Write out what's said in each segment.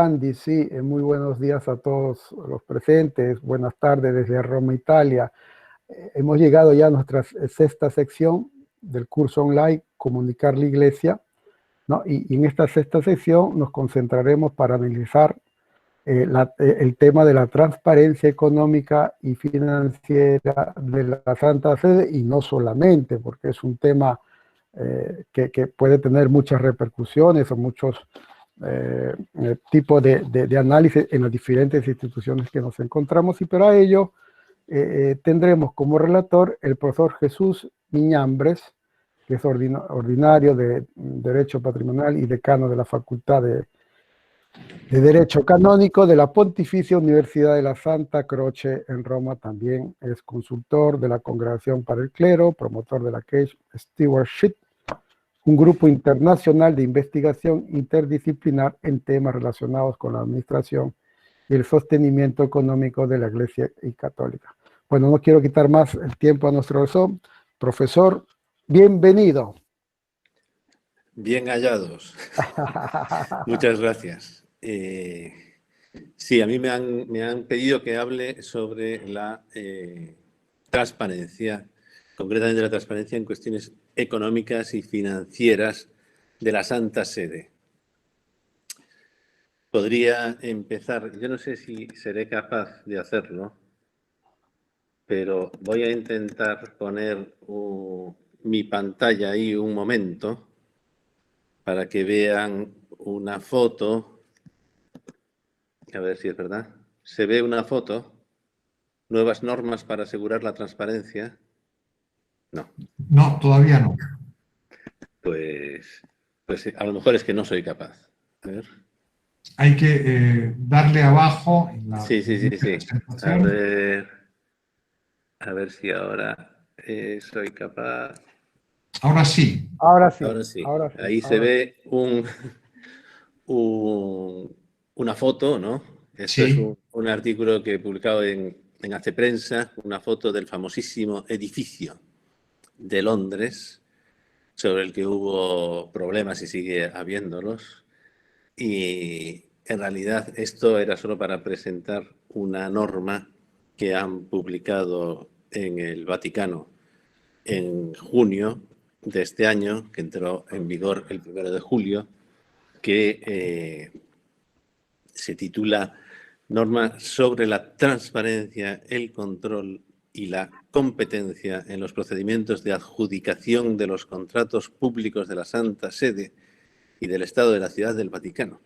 Andy, sí, muy buenos días a todos los presentes, buenas tardes desde Roma, Italia. Hemos llegado ya a nuestra sexta sección del curso online Comunicar la Iglesia, ¿no? Y en esta sexta sección nos concentraremos para analizar el tema de la transparencia económica y financiera de la Santa Sede, y no solamente, porque es un tema que puede tener muchas repercusiones o muchos tipos de análisis en las diferentes instituciones que nos encontramos, y para ello tendremos como relator el profesor Jesús Miñambres, que es ordinario de Derecho Patrimonial y decano de la Facultad de Derecho Canónico de la Pontificia Universidad de la Santa Croce en Roma. También es consultor de la Congregación para el Clero, promotor de la Case Stewardship, un grupo internacional de investigación interdisciplinar en temas relacionados con la administración y el sostenimiento económico de la Iglesia Católica. Bueno, no quiero quitar más el tiempo a nuestro profesor. Bienvenido. Bien hallados. Muchas gracias. Sí, a mí me han pedido que hable sobre la transparencia, concretamente la transparencia en cuestiones económicas y financieras de la Santa Sede. Podría empezar, yo no sé si seré capaz de hacerlo, pero voy a intentar poner mi pantalla ahí un momento para que vean una foto. A ver si es verdad. Se ve una foto. Nuevas normas para asegurar la transparencia. No. No, todavía no. Pues a lo mejor es que no soy capaz. A ver. Hay que darle abajo en la Sí. presentación. A ver si ahora soy capaz. Ahora sí. Ahora sí. Ahí se ve una foto, ¿no? Esto es un artículo que he publicado en Hace Prensa, una foto del famosísimo edificio de Londres, sobre el que hubo problemas y sigue habiéndolos. Y en realidad esto era solo para presentar una norma que han publicado en el Vaticano en junio de este año, que entró en vigor el 1 de julio, que se titula Norma sobre la transparencia, el control y la competencia en los procedimientos de adjudicación de los contratos públicos de la Santa Sede y del Estado de la Ciudad del Vaticano.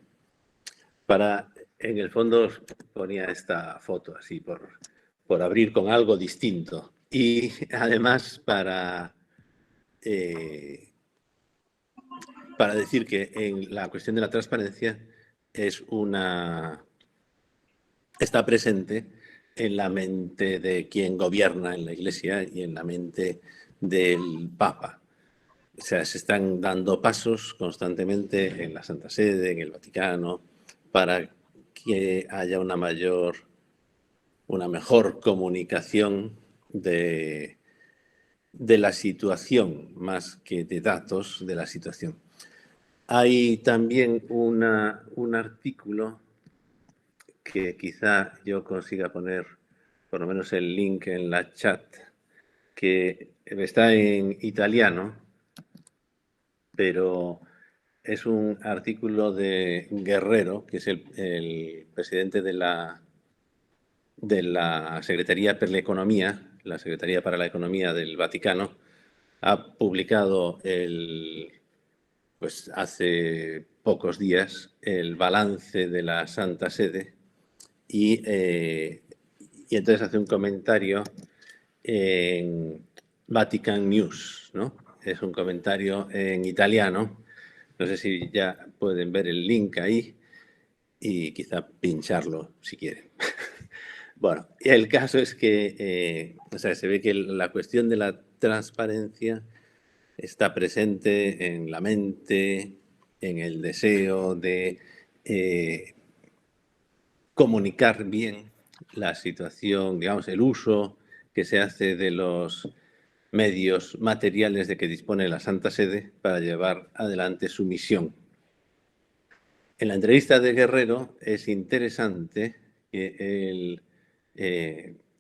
En el fondo ponía esta foto así por abrir con algo distinto, y además para decir que en la cuestión de la transparencia está presente en la mente de quien gobierna en la Iglesia y en la mente del Papa. O sea, se están dando pasos constantemente en la Santa Sede, en el Vaticano, para que haya una mejor comunicación de la situación, más que de datos de la situación. Hay también un artículo que quizá yo consiga poner por lo menos el link en la chat, que está en italiano, pero es un artículo de Guerrero, que es el presidente de la Secretaría per l'Economia, la Secretaría para la Economía del Vaticano. Ha publicado pues hace pocos días el balance de la Santa Sede, y entonces hace un comentario en Vatican News, ¿no? Es un comentario en italiano. No sé si ya pueden ver el link ahí y quizá pincharlo si quieren. Bueno, el caso es que se ve que la cuestión de la transparencia está presente en la mente, en el deseo de comunicar bien la situación, digamos, el uso que se hace de los medios materiales de que dispone la Santa Sede para llevar adelante su misión. en la entrevista de Guerrero es interesante que él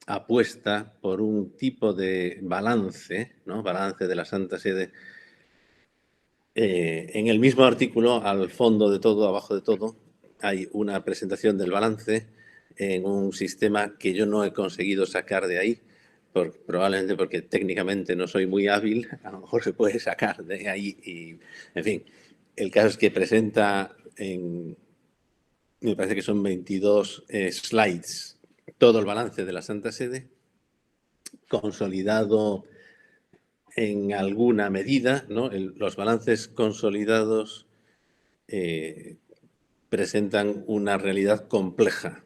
apuesta por un tipo de balance, ¿no? Balance de la Santa Sede. En el mismo artículo, al fondo de todo, abajo de todo, hay una presentación del balance en un sistema que yo no he conseguido sacar de ahí, probablemente porque técnicamente no soy muy hábil, a lo mejor se puede sacar de ahí. Y, en fin, el caso es que presenta me parece que son 22 slides, todo el balance de la Santa Sede, consolidado en alguna medida, ¿no? Los balances consolidados presentan una realidad compleja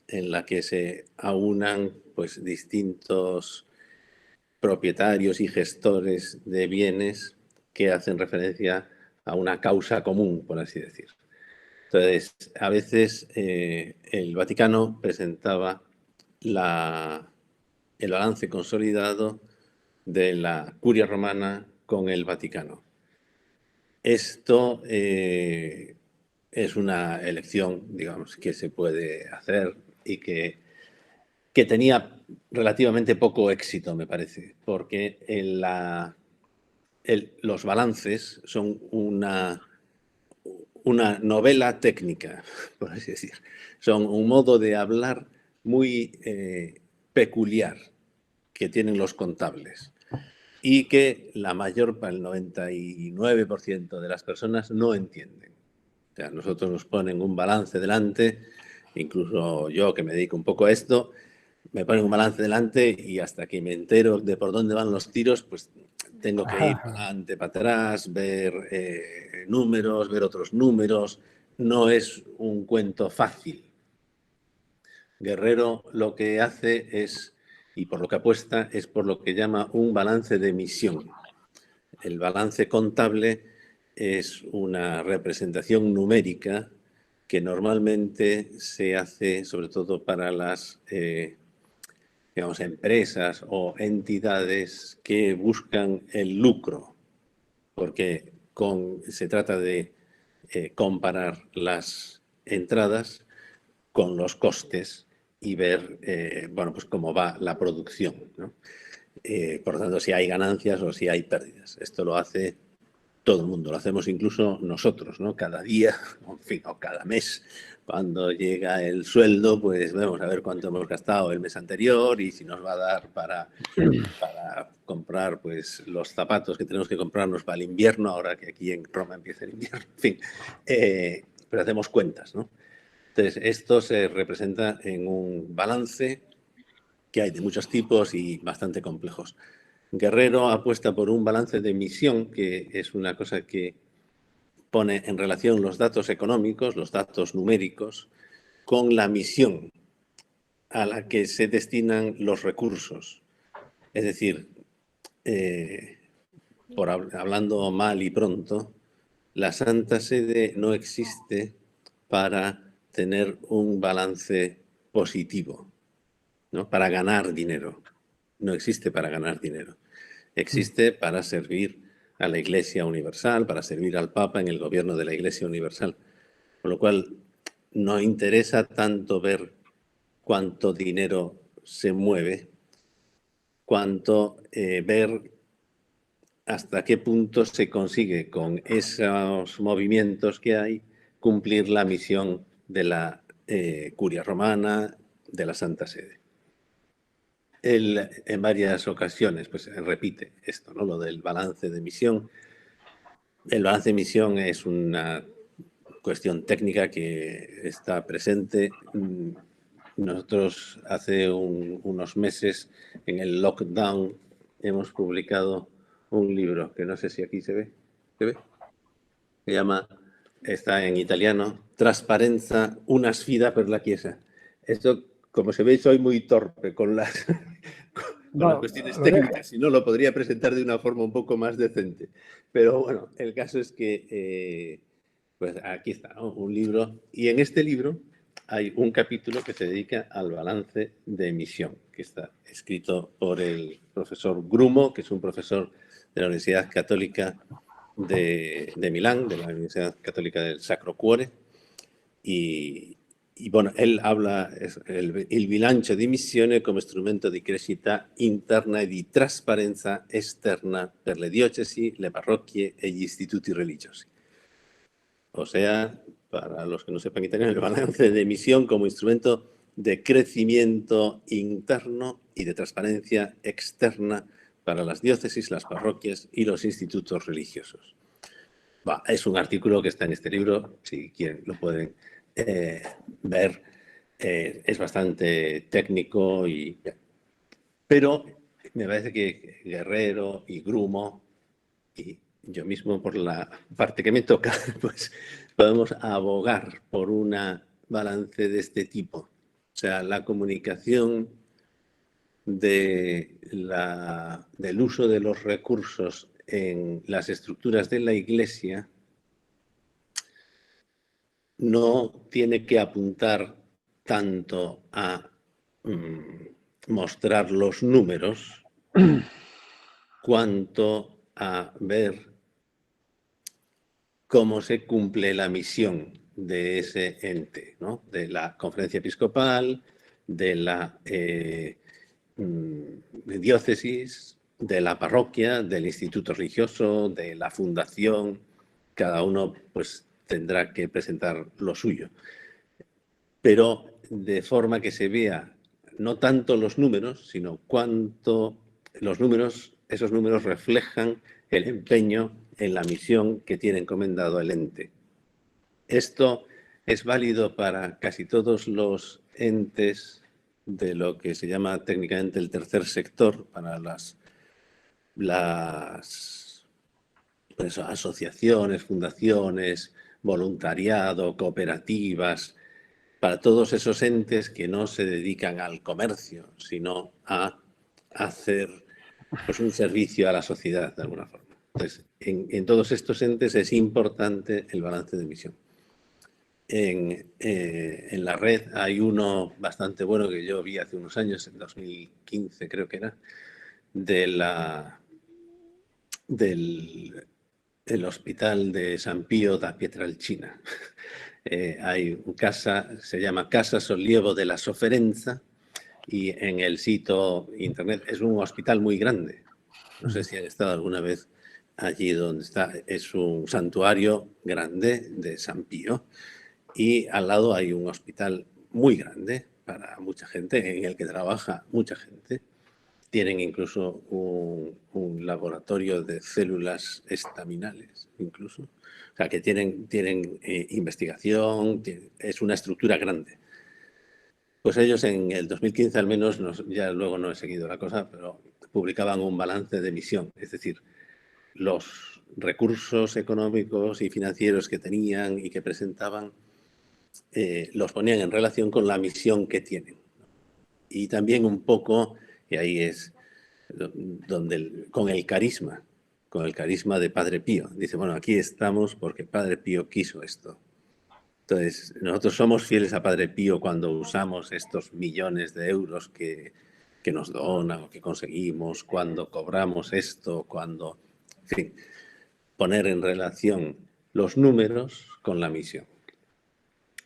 en la que se aunan pues, distintos propietarios y gestores de bienes que hacen referencia a una causa común, por así decir. Entonces, a veces el Vaticano presentaba el balance consolidado de la Curia Romana con el Vaticano. Esto es una elección, digamos, que se puede hacer y que tenía relativamente poco éxito, me parece, porque los balances son una novela técnica, por así decir. Son un modo de hablar muy peculiar que tienen los contables y que el 99% de las personas no entienden. O sea, nosotros nos ponen un balance delante, incluso yo que me dedico un poco a esto, me ponen un balance delante y hasta que me entero de por dónde van los tiros, pues tengo que ir para adelante, para atrás, ver números, ver otros números. No es un cuento fácil. Guerrero lo que hace es, y por lo que apuesta, es por lo que llama un balance de emisión. El balance contable es una representación numérica que normalmente se hace sobre todo para las digamos, empresas o entidades que buscan el lucro, porque se trata de comparar las entradas con los costes y ver bueno, pues cómo va la producción, ¿no? Por lo tanto, si hay ganancias o si hay pérdidas. Esto lo hace todo el mundo, lo hacemos incluso nosotros, ¿no? Cada día, en fin, o cada mes, cuando llega el sueldo, pues vamos a ver cuánto hemos gastado el mes anterior y si nos va a dar para comprar pues los zapatos que tenemos que comprarnos para el invierno, ahora que aquí en Roma empieza el invierno, en fin, pero hacemos cuentas, ¿no? Entonces, esto se representa en un balance que hay de muchos tipos y bastante complejos. Guerrero apuesta por un balance de emisión, que es una cosa que pone en relación los datos económicos, los datos numéricos, con la misión a la que se destinan los recursos. Es decir, hablando mal y pronto, la Santa Sede no existe para tener un balance positivo, ¿no? Para ganar dinero. No existe para ganar dinero. Existe para servir a la Iglesia Universal, para servir al Papa en el gobierno de la Iglesia Universal. Con lo cual, no interesa tanto ver cuánto dinero se mueve, cuanto ver hasta qué punto se consigue con esos movimientos que hay cumplir la misión de la Curia Romana, de la Santa Sede. Él en varias ocasiones pues repite esto, ¿no? Lo del balance de emisión. El balance de emisión es una cuestión técnica que está presente. Nosotros hace unos meses en el lockdown hemos publicado un libro que no sé si aquí se ve. ¿Se ve? Se llama, está en italiano, Trasparenza, una sfida per la Chiesa. Esto, como se ve, soy muy torpe con las cuestiones técnicas, si no lo podría presentar de una forma un poco más decente. Pero bueno, el caso es que, pues aquí está, ¿no? Un libro. Y en este libro hay un capítulo que se dedica al balance de emisión, que está escrito por el profesor Grumo, que es un profesor de la Universidad Católica de Milán, de la Universidad Católica del Sacro Cuore, Bueno, él habla il bilancio di missione come strumento di crescita interna e di trasparenza esterna per le diocesi, le parroquie e gli istituti religiosi. O sea, para los que no sepan italiano, el balance de misión como instrumento de crecimiento interno y de transparencia externa para las diócesis, las parroquias y los institutos religiosos. Es un artículo que está en este libro, si quieren lo pueden ver. Es bastante técnico, pero me parece que Guerrero y Grumo y yo mismo, por la parte que me toca, pues podemos abogar por un balance de este tipo. O sea, la comunicación del uso de los recursos en las estructuras de la Iglesia no tiene que apuntar tanto a mostrar los números cuanto a ver cómo se cumple la misión de ese ente, ¿no? De la conferencia episcopal, de la diócesis, de la parroquia, del instituto religioso, de la fundación. Cada uno pues tendrá que presentar lo suyo. Pero de forma que se vea no tanto los números, sino cuánto esos números reflejan el empeño en la misión que tiene encomendado el ente. Esto es válido para casi todos los entes de lo que se llama técnicamente el tercer sector, para las asociaciones, fundaciones, voluntariado, cooperativas, para todos esos entes que no se dedican al comercio, sino a hacer pues, un servicio a la sociedad de alguna forma. Entonces, en todos estos entes es importante el balance de misión. En la red hay uno bastante bueno que yo vi hace unos años, en 2015 creo que era, del Hospital de San Pío da Pietrelcina. Hay una casa, se llama Casa Sollievo della Sofferenza, y en el sitio internet es un hospital muy grande. No sé si han estado alguna vez allí donde está. Es un santuario grande de San Pío y al lado hay un hospital muy grande para mucha gente, en el que trabaja mucha gente. Tienen incluso un laboratorio de células estaminales, incluso. O sea, que tienen investigación, es una estructura grande. Pues ellos en el 2015 al menos, ya luego no he seguido la cosa, pero publicaban un balance de misión. Es decir, los recursos económicos y financieros que tenían y que presentaban los ponían en relación con la misión que tienen. Y también un poco, y ahí es donde con el carisma de Padre Pío. Dice, bueno, aquí estamos porque Padre Pío quiso esto. Entonces, nosotros somos fieles a Padre Pío cuando usamos estos millones de euros que nos donan o que conseguimos, cuando cobramos esto, cuando... En fin, poner en relación los números con la misión.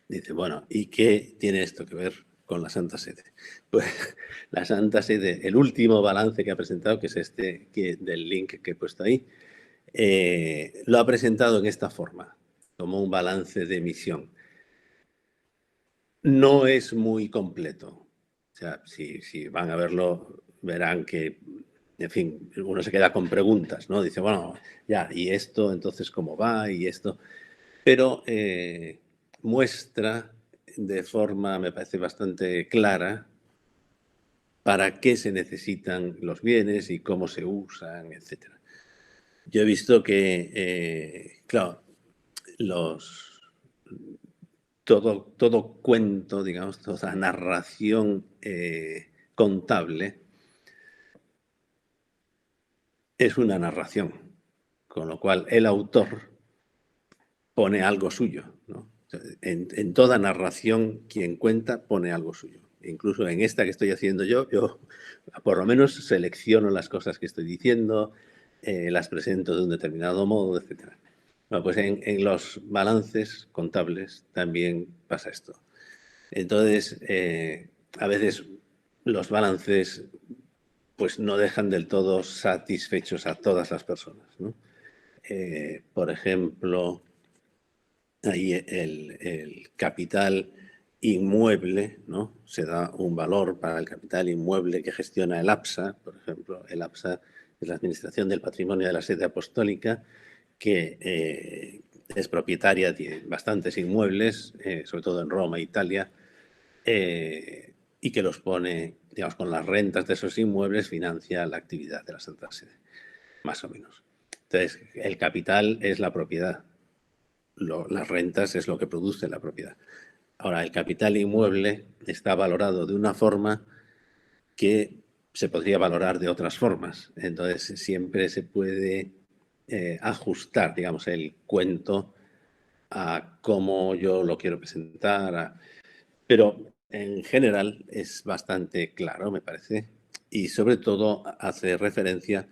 Dice, bueno, ¿y qué tiene esto que ver con la Santa Sede? Pues la Santa Sede, el último balance que ha presentado, que es este del link que he puesto ahí, lo ha presentado en esta forma, como un balance de misión. No es muy completo. O sea, si van a verlo, verán que, en fin, uno se queda con preguntas, ¿no? Dice, bueno, ya, ¿y esto entonces cómo va? Y esto... Pero muestra de forma, me parece, bastante clara para qué se necesitan los bienes y cómo se usan, etc. Yo he visto que, claro, todo cuento, digamos, toda narración contable es una narración, con lo cual el autor pone algo suyo, ¿no? En toda narración, quien cuenta pone algo suyo. Incluso en esta que estoy haciendo yo por lo menos selecciono las cosas que estoy diciendo, las presento de un determinado modo, etc. Bueno, pues en los balances contables también pasa esto. Entonces, a veces los balances pues no dejan del todo satisfechos a todas las personas, ¿no? Por ejemplo, ahí el capital inmueble, ¿no? Se da un valor para el capital inmueble que gestiona el APSA, por ejemplo. El APSA es la Administración del Patrimonio de la Sede Apostólica, que es propietaria de bastantes inmuebles, sobre todo en Roma, Italia, y que los pone, digamos, con las rentas de esos inmuebles financia la actividad de la Santa Sede, más o menos. Entonces, el capital es la propiedad, las rentas es lo que produce la propiedad. Ahora, el capital inmueble está valorado de una forma que se podría valorar de otras formas. Entonces, siempre se puede ajustar, digamos, el cuento a cómo yo lo quiero presentar. Pero en general es bastante claro, me parece, y sobre todo hace referencia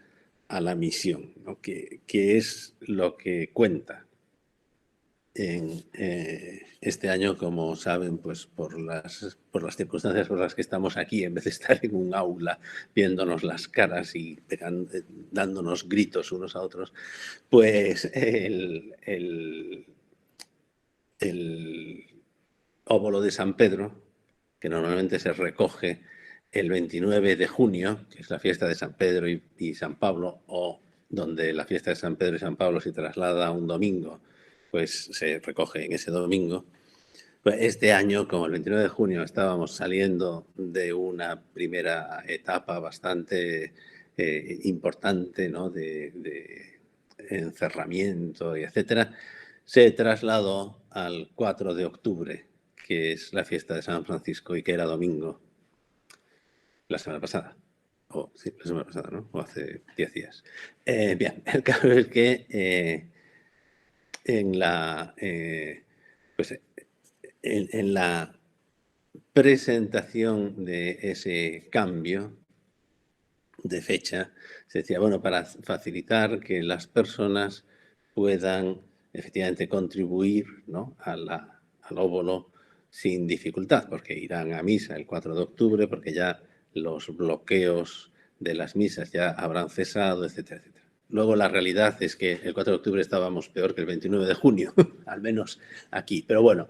a la misión, ¿no? que es lo que cuenta en este año, como saben, pues por las circunstancias por las que estamos aquí, en vez de estar en un aula viéndonos las caras y dándonos gritos unos a otros, pues el óbolo de San Pedro, que normalmente se recoge el 29 de junio, que es la fiesta de San Pedro y San Pablo, o donde la fiesta de San Pedro y San Pablo se traslada a un domingo, pues se recoge en ese domingo. Pues este año, como el 29 de junio, estábamos saliendo de una primera etapa bastante importante, ¿no? de encerramiento y etcétera, se trasladó al 4 de octubre, que es la fiesta de San Francisco y que era domingo, la semana pasada. Sí, la semana pasada, ¿no? O hace 10 días. Bien, el caso es que en la pues en la presentación de ese cambio de fecha, se decía, bueno, para facilitar que las personas puedan efectivamente contribuir, ¿no? al óbolo sin dificultad, porque irán a misa el 4 de octubre, porque ya los bloqueos de las misas ya habrán cesado, etcétera, etcétera. Luego la realidad es que el 4 de octubre estábamos peor que el 29 de junio, al menos aquí. Pero bueno,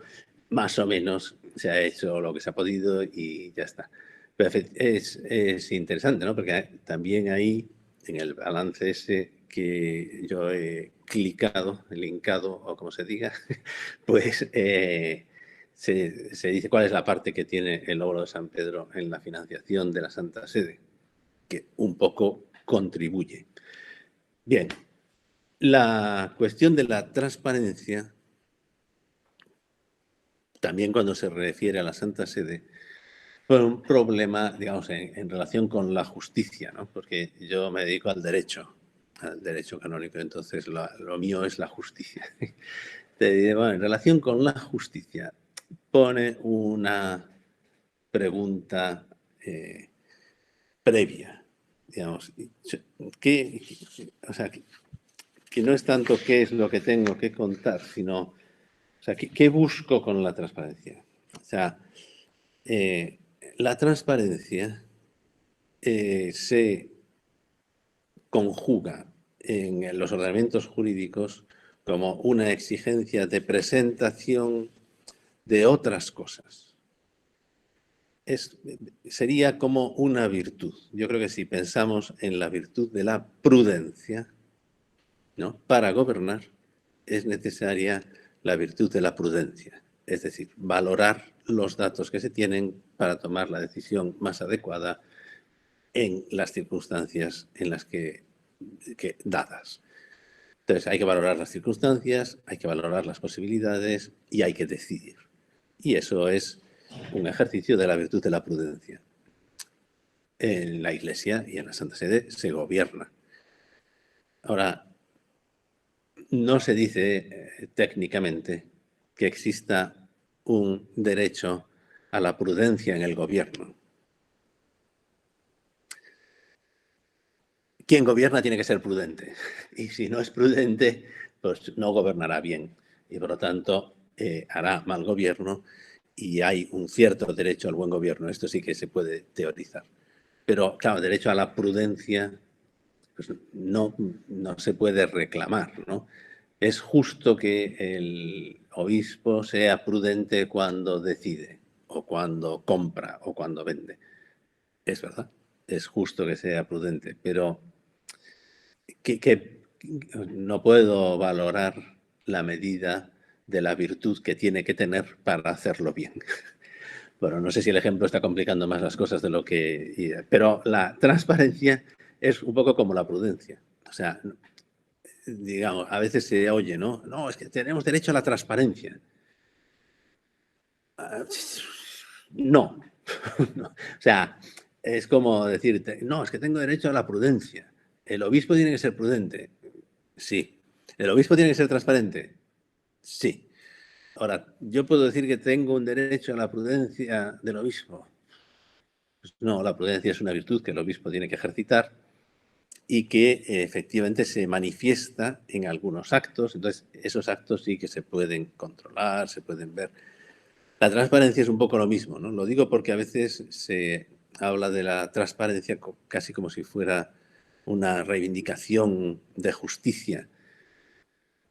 más o menos se ha hecho lo que se ha podido y ya está. Pero es interesante, ¿no? Porque también ahí, en el balance ese que yo he clicado, linkado, o como se diga, pues se dice cuál es la parte que tiene el óbolo de San Pedro en la financiación de la Santa Sede, que un poco contribuye. Bien, la cuestión de la transparencia, también cuando se refiere a la Santa Sede, fue un problema, digamos, en relación con la justicia, ¿no? Porque yo me dedico al derecho canónico, entonces lo mío es la justicia. Te diré, bueno, en relación con la justicia, pone una pregunta previa, digamos, o sea, que no es tanto qué es lo que tengo que contar, sino, o sea, qué busco con la transparencia. O sea, la transparencia se conjuga en los ordenamientos jurídicos como una exigencia de presentación de otras cosas. Sería como una virtud. Yo creo que si pensamos en la virtud de la prudencia, ¿no? Para gobernar es necesaria la virtud de la prudencia, es decir, valorar los datos que se tienen para tomar la decisión más adecuada en las circunstancias en las que dadas. Entonces hay que valorar las circunstancias, hay que valorar las posibilidades y hay que decidir. Y eso es un ejercicio de la virtud de la prudencia. En la Iglesia y en la Santa Sede se gobierna. Ahora, no se dice técnicamente que exista un derecho a la prudencia en el gobierno. Quien gobierna tiene que ser prudente. Y si no es prudente, pues no gobernará bien y por lo tanto hará mal gobierno y hay un cierto derecho al buen gobierno. Esto sí que se puede teorizar. Pero claro, derecho a la prudencia pues no se puede reclamar, ¿no? Es justo que el obispo sea prudente cuando decide, o cuando compra, o cuando vende. Es verdad, es justo que sea prudente, pero que no puedo valorar la medida de la virtud que tiene que tener para hacerlo bien. Bueno, no sé si el ejemplo está complicando más las cosas de lo que... Pero la transparencia es un poco como la prudencia. O sea, digamos, a veces se oye, ¿no? No, es que tenemos derecho a la transparencia. No. No. O sea, es como decirte, no, es que tengo derecho a la prudencia. ¿El obispo tiene que ser prudente? Sí. ¿El obispo tiene que ser transparente? Sí. Ahora, ¿yo puedo decir que tengo un derecho a la prudencia del obispo? Pues no, la prudencia es una virtud que el obispo tiene que ejercitar y que efectivamente se manifiesta en algunos actos. Entonces, esos actos sí que se pueden controlar, se pueden ver. La transparencia es un poco lo mismo, ¿no? Lo digo porque a veces se habla de la transparencia casi como si fuera una reivindicación de justicia.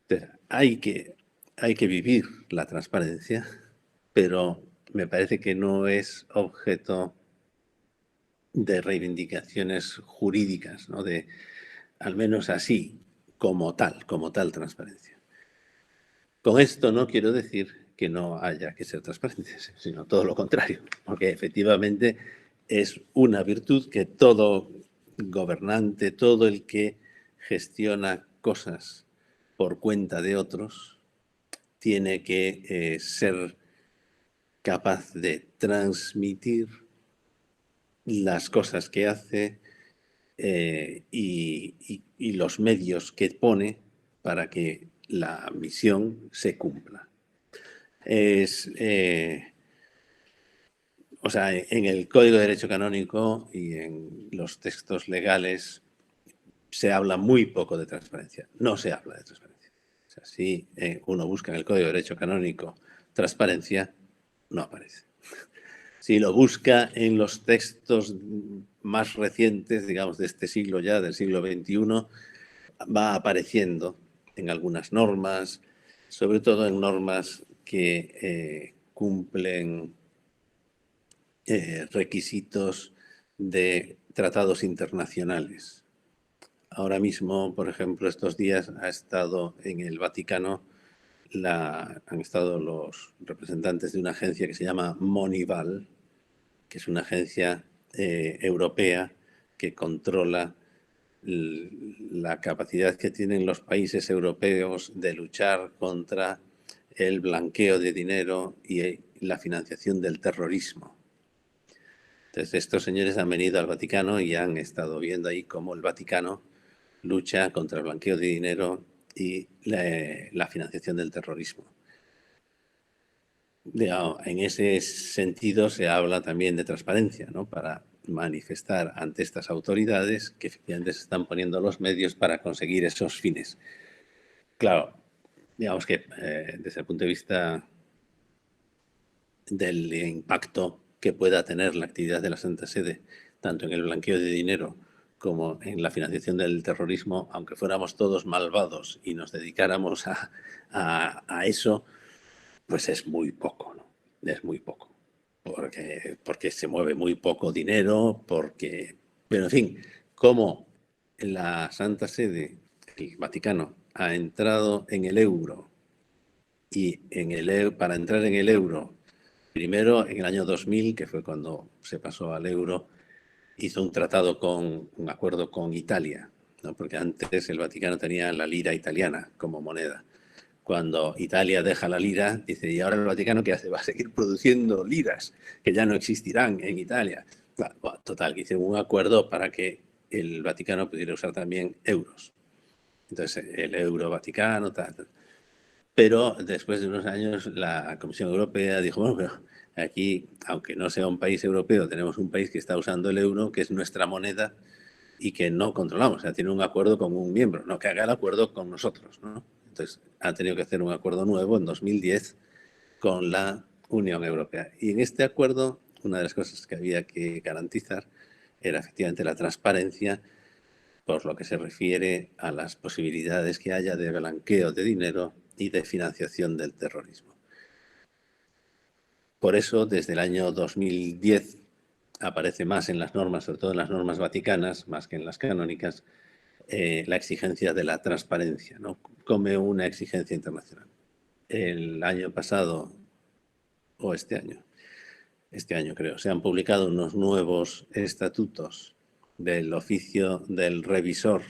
Entonces, hay que vivir la transparencia, pero me parece que no es objeto de reivindicaciones jurídicas, ¿no? De, al menos así, como tal transparencia. Con esto no quiero decir que no haya que ser transparentes, sino todo lo contrario, porque efectivamente es una virtud que todo gobernante, todo el que gestiona cosas por cuenta de otros, tiene que ser capaz de transmitir las cosas que hace y los medios que pone para que la misión se cumpla. O sea, en el Código de Derecho Canónico y en los textos legales se habla muy poco de transparencia. No se habla de transparencia. O sea, si uno busca en el Código de Derecho Canónico transparencia, no aparece. Si lo busca en los textos más recientes, digamos, de este siglo ya, del siglo XXI, va apareciendo en algunas normas, sobre todo en normas que cumplen requisitos de tratados internacionales. Ahora mismo, por ejemplo, estos días ha estado en el Vaticano, han estado los representantes de una agencia que se llama Monival, que es una agencia europea que controla la capacidad que tienen los países europeos de luchar contra el blanqueo de dinero y la financiación del terrorismo. Entonces, estos señores han venido al Vaticano y han estado viendo ahí cómo el Vaticano lucha contra el blanqueo de dinero y la financiación del terrorismo. En ese sentido se habla también de transparencia, ¿no? Para manifestar ante estas autoridades que efectivamente se están poniendo los medios para conseguir esos fines. Claro, digamos que desde el punto de vista del impacto que pueda tener la actividad de la Santa Sede, tanto en el blanqueo de dinero como en la financiación del terrorismo, aunque fuéramos todos malvados y nos dedicáramos a eso, pues es muy poco, ¿no? Es muy poco. Porque se mueve muy poco dinero, pero en fin, como la Santa Sede, el Vaticano, ha entrado en el euro y para entrar en el euro, primero en el año 2000, que fue cuando se pasó al euro, hizo un acuerdo con Italia, ¿no? Porque antes el Vaticano tenía la lira italiana como moneda. Cuando Italia deja la lira, dice, ¿y ahora el Vaticano qué hace? Va a seguir produciendo liras, que ya no existirán en Italia. Bueno, total, que hicieron un acuerdo para que el Vaticano pudiera usar también euros. Entonces, el euro Vaticano, tal. Pero después de unos años, la Comisión Europea dijo, bueno, pero aquí, aunque no sea un país europeo, tenemos un país que está usando el euro, que es nuestra moneda, y que no controlamos. O sea, tiene un acuerdo con un miembro, no que haga el acuerdo con nosotros, ¿no? Entonces, ha tenido que hacer un acuerdo nuevo en 2010 con la Unión Europea. Y en este acuerdo, una de las cosas que había que garantizar era efectivamente la transparencia por lo que se refiere a las posibilidades que haya de blanqueo de dinero y de financiación del terrorismo. Por eso, desde el año 2010, aparece más en las normas, sobre todo en las normas vaticanas, más que en las canónicas, la exigencia de la transparencia, ¿no? Como una exigencia internacional. El año pasado, o este año creo, se han publicado unos nuevos estatutos del oficio del revisor,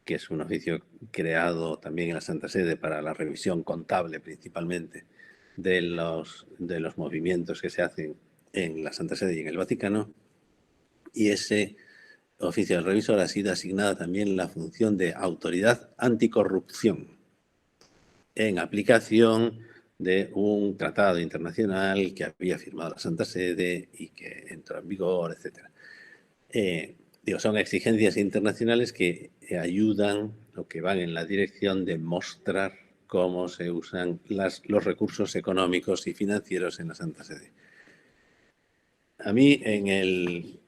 que es un oficio creado también en la Santa Sede para la revisión contable principalmente de los movimientos que se hacen en la Santa Sede y en el Vaticano, y ese oficio del revisor ha sido asignada también la función de autoridad anticorrupción en aplicación de un tratado internacional que había firmado la Santa Sede y que entró en vigor, etc. Son exigencias internacionales que ayudan o que van en la dirección de mostrar cómo se usan los recursos económicos y financieros en la Santa Sede. A mí, en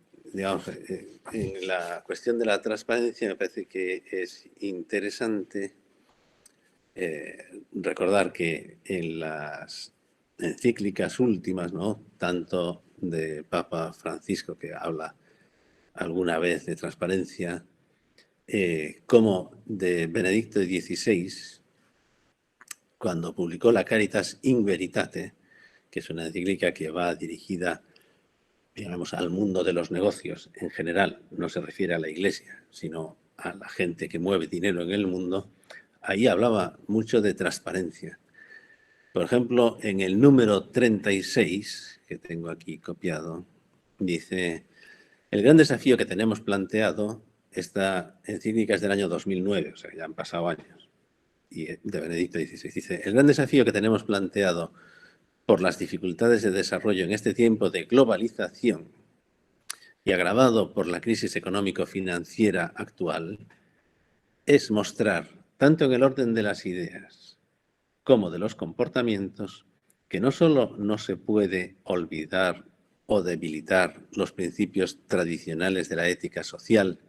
la cuestión de la transparencia, me parece que es interesante recordar que en las encíclicas últimas, ¿no?, tanto de Papa Francisco, que habla alguna vez de transparencia, como de Benedicto XVI, cuando publicó la Caritas in Veritate, que es una encíclica que va dirigida, digamos, al mundo de los negocios en general, no se refiere a la Iglesia, sino a la gente que mueve dinero en el mundo, ahí hablaba mucho de transparencia. Por ejemplo, en el número 36, que tengo aquí copiado, dice: el gran desafío que tenemos planteado, esta encíclica es del año 2009, o sea, ya han pasado años, y de Benedicto XVI, dice: el gran desafío que tenemos planteado por las dificultades de desarrollo en este tiempo de globalización y agravado por la crisis económico-financiera actual, es mostrar, tanto en el orden de las ideas como de los comportamientos, que no solo no se puede olvidar o debilitar los principios tradicionales de la ética social,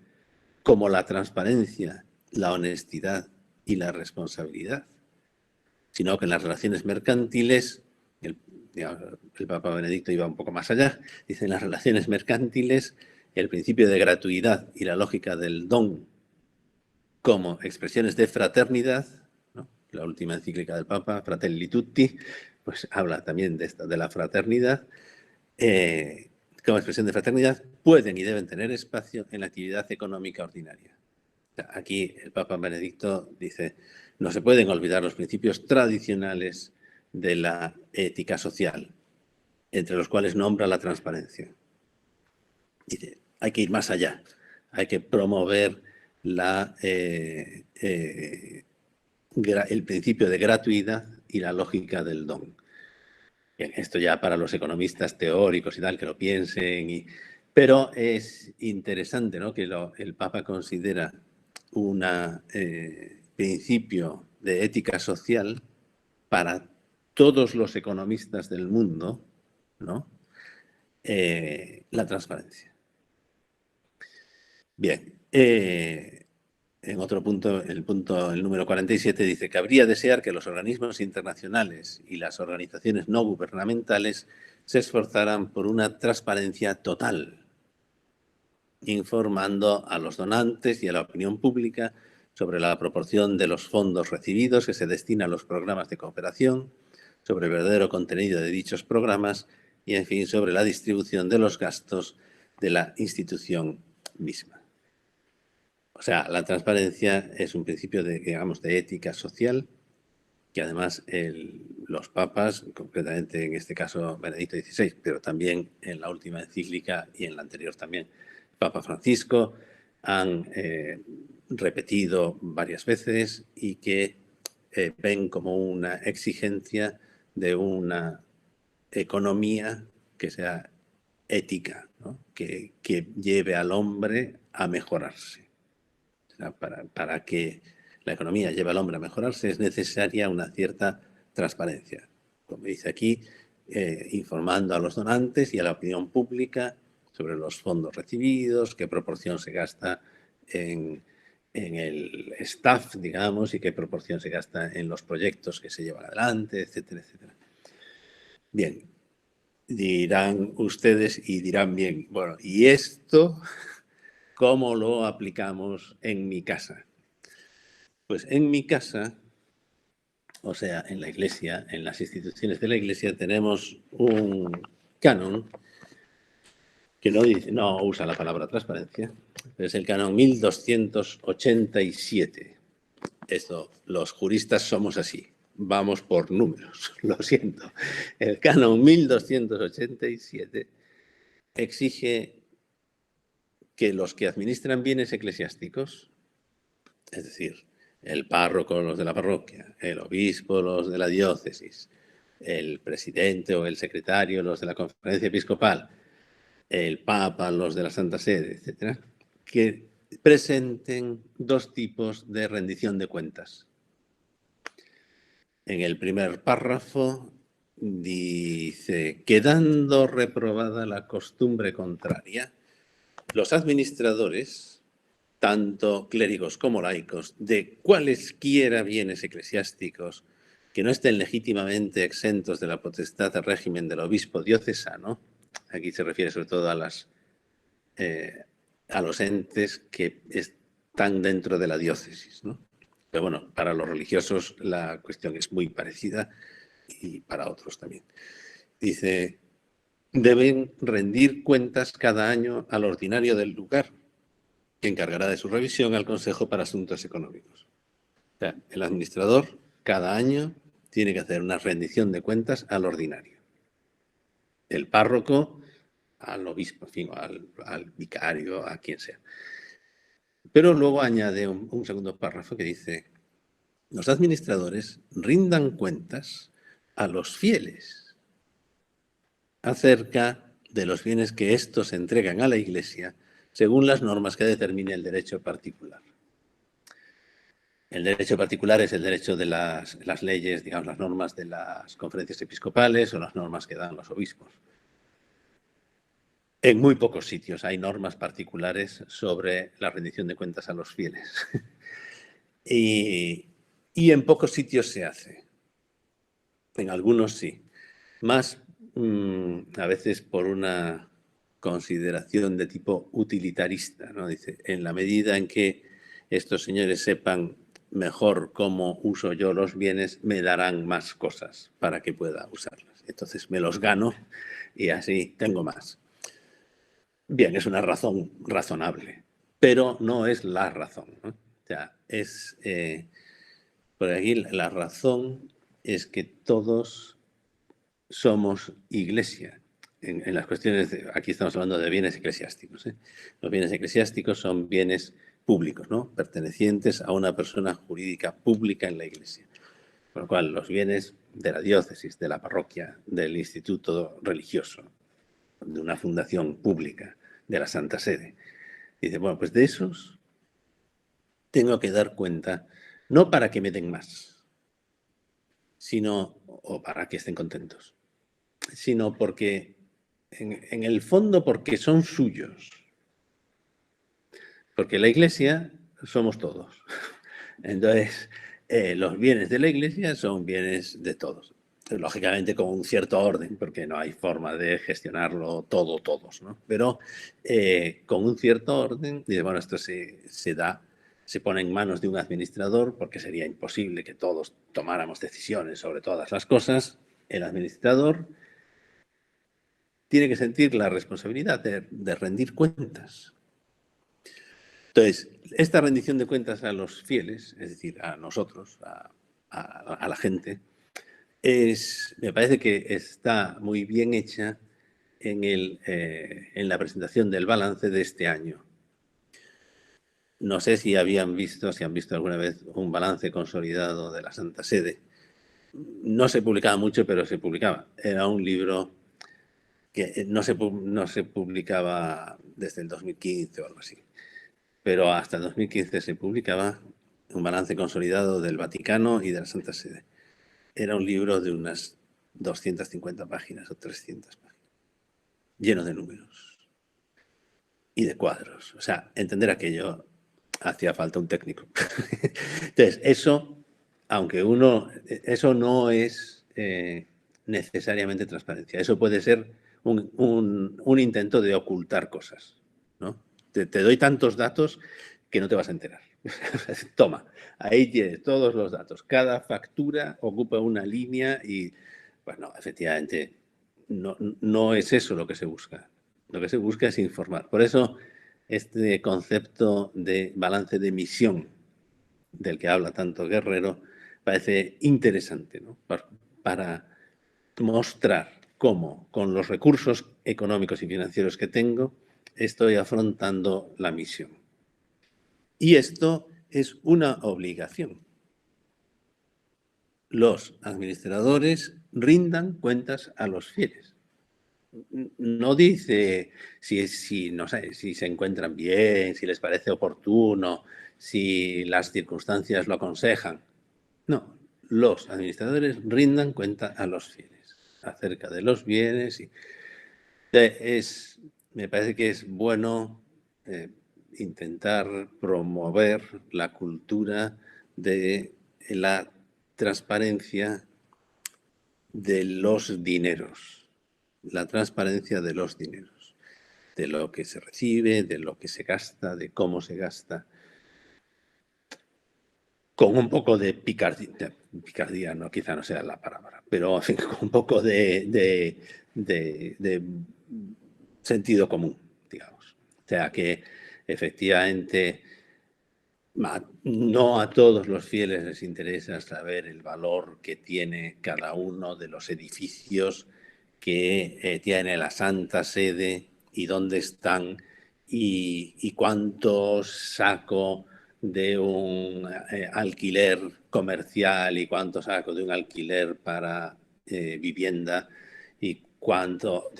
como la transparencia, la honestidad y la responsabilidad, sino que en las relaciones mercantiles, el Papa Benedicto iba un poco más allá, dice: en las relaciones mercantiles, el principio de gratuidad y la lógica del don como expresiones de fraternidad, ¿no?, la última encíclica del Papa, Fratelli Tutti, pues habla también de la fraternidad, como expresión de fraternidad, pueden y deben tener espacio en la actividad económica ordinaria. Aquí el Papa Benedicto dice: no se pueden olvidar los principios tradicionales de la ética social, entre los cuales nombra la transparencia. Dice: hay que ir más allá, hay que promover el principio de gratuidad y la lógica del don. Bien, esto ya para los economistas teóricos y tal, que lo piensen, pero es interesante, ¿no?, que el Papa considera un principio de ética social para todos los economistas del mundo, ¿no?, la transparencia. Bien, en otro punto, el número 47, dice: cabría desear que los organismos internacionales y las organizaciones no gubernamentales se esforzaran por una transparencia total, informando a los donantes y a la opinión pública sobre la proporción de los fondos recibidos que se destinan a los programas de cooperación, sobre el verdadero contenido de dichos programas y, en fin, sobre la distribución de los gastos de la institución misma. O sea, la transparencia es un principio de ética social que además los papas, concretamente en este caso Benedicto XVI, pero también en la última encíclica y en la anterior también, Papa Francisco, han repetido varias veces y que ven como una exigencia de una economía que sea ética, ¿no?, que lleve al hombre a mejorarse. Para que la economía lleva al hombre a mejorarse, es necesaria una cierta transparencia. Como dice aquí, informando a los donantes y a la opinión pública sobre los fondos recibidos, qué proporción se gasta en el staff, digamos, y qué proporción se gasta en los proyectos que se llevan adelante, etcétera, etcétera. Bien, dirán ustedes y dirán bien, bueno, ¿y esto cómo lo aplicamos en mi casa? Pues en mi casa, o sea, en la Iglesia, en las instituciones de la Iglesia, tenemos un canon que no usa la palabra transparencia, es el canon 1287. Esto, los juristas somos así, vamos por números, lo siento. El canon 1287 exige que los que administran bienes eclesiásticos, es decir, el párroco, los de la parroquia, el obispo, los de la diócesis, el presidente o el secretario, los de la conferencia episcopal, el papa, los de la Santa Sede, etcétera, que presenten dos tipos de rendición de cuentas. En el primer párrafo dice, quedando reprobada la costumbre contraria, los administradores, tanto clérigos como laicos, de cualesquiera bienes eclesiásticos que no estén legítimamente exentos de la potestad del régimen del obispo diocesano, aquí se refiere sobre todo a los entes que están dentro de la diócesis, ¿no? Pero bueno, para los religiosos la cuestión es muy parecida y para otros también. Dice, deben rendir cuentas cada año al ordinario del lugar, que encargará de su revisión al Consejo para Asuntos Económicos. O sea, el administrador cada año tiene que hacer una rendición de cuentas al ordinario. El párroco al obispo, en fin, al vicario, a quien sea. Pero luego añade un segundo párrafo que dice, los administradores rindan cuentas a los fieles acerca de los bienes que estos entregan a la Iglesia según las normas que determine el derecho particular. El derecho particular es el derecho de las leyes, digamos, las normas de las conferencias episcopales o las normas que dan los obispos. En muy pocos sitios hay normas particulares sobre la rendición de cuentas a los fieles. y en pocos sitios se hace. En algunos sí. Más a veces por una consideración de tipo utilitarista, ¿no? Dice, en la medida en que estos señores sepan mejor cómo uso yo los bienes, me darán más cosas para que pueda usarlas. Entonces me los gano y así tengo más. Bien, es una razón razonable, pero no es la razón, ¿no? O sea, por aquí la razón es que todos somos Iglesia. En las cuestiones, aquí estamos hablando de bienes eclesiásticos, ¿eh? Los bienes eclesiásticos son bienes públicos, ¿no? Pertenecientes a una persona jurídica pública en la Iglesia. Con lo cual, los bienes de la diócesis, de la parroquia, del instituto religioso, de una fundación pública, de la Santa Sede. Dice, bueno, pues de esos tengo que dar cuenta, no para que me den más, sino, o para que estén contentos, sino porque, en el fondo, porque son suyos. Porque la Iglesia somos todos. Entonces, los bienes de la Iglesia son bienes de todos. Lógicamente con un cierto orden, porque no hay forma de gestionarlo todos, ¿no? Pero con un cierto orden, dice, bueno, esto se pone en manos de un administrador, porque sería imposible que todos tomáramos decisiones sobre todas las cosas. El administrador tiene que sentir la responsabilidad de rendir cuentas. Entonces, esta rendición de cuentas a los fieles, es decir, a nosotros, a la gente, me parece que está muy bien hecha en la presentación del balance de este año. No sé si han visto alguna vez un balance consolidado de la Santa Sede. No se publicaba mucho, pero se publicaba. Era un libro que no se publicaba desde el 2015 o algo así. Pero hasta el 2015 se publicaba un balance consolidado del Vaticano y de la Santa Sede. Era un libro de unas 250 páginas o 300 páginas, lleno de números y de cuadros. O sea, entender aquello hacía falta un técnico. Entonces, eso, aunque eso no es necesariamente transparencia. Eso puede ser un intento de ocultar cosas, ¿no? Te doy tantos datos que no te vas a enterar. Toma, ahí tienes todos los datos. Cada factura ocupa una línea y, bueno, efectivamente, no es eso lo que se busca. Lo que se busca es informar. Por eso, este concepto de balance de misión del que habla tanto Guerrero parece interesante, ¿no? Para mostrar cómo, con los recursos económicos y financieros que tengo, estoy afrontando la misión. Y esto es una obligación. Los administradores rindan cuentas a los fieles. No dice no sé, si se encuentran bien, si les parece oportuno, si las circunstancias lo aconsejan. No, los administradores rindan cuenta a los fieles acerca de los bienes. Me parece que es bueno intentar promover la cultura de la transparencia de los dineros, la transparencia de los dineros, de lo que se recibe, de lo que se gasta, de cómo se gasta, con un poco de picardía, no, quizá no sea la palabra, pero en fin, con un poco de sentido común, digamos. O sea que efectivamente no a todos los fieles les interesa saber el valor que tiene cada uno de los edificios que tiene la Santa Sede y dónde están y cuánto saco de un alquiler comercial y cuánto saco de un alquiler para vivienda y cuánto...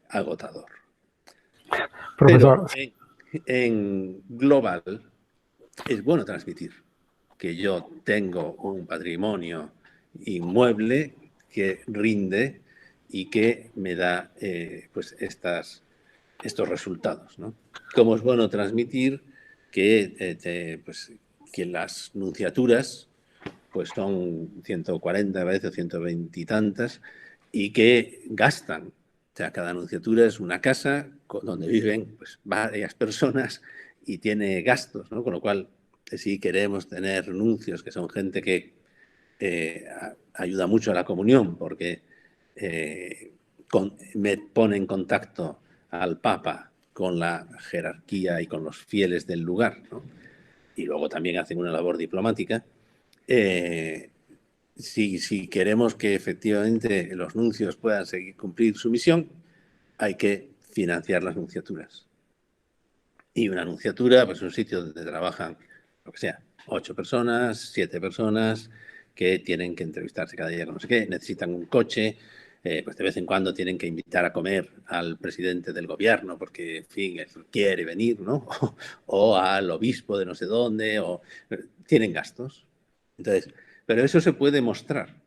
agotador. Profesor. Pero en global es bueno transmitir que yo tengo un patrimonio inmueble que rinde y que me da pues estos resultados, ¿no? Como es bueno transmitir que, pues, que las nunciaturas pues son 140 veces o 120 y tantas y que gastan. O sea, cada nunciatura es una casa donde viven pues, varias personas y tiene gastos, ¿no? Con lo cual, si queremos tener nuncios que son gente que ayuda mucho a la comunión porque me pone en contacto al Papa con la jerarquía y con los fieles del lugar, ¿no? Y luego también hacen una labor diplomática. Si queremos que efectivamente los nuncios puedan cumplir su misión, hay que financiar las nunciaturas. Y una nunciatura, pues es un sitio donde trabajan, lo que sea, 8 personas, 7 personas, que tienen que entrevistarse cada día con no sé qué, necesitan un coche, pues de vez en cuando tienen que invitar a comer al presidente del gobierno porque, en fin, él quiere venir, ¿no? O al obispo de no sé dónde, o tienen gastos. Entonces, pero eso se puede mostrar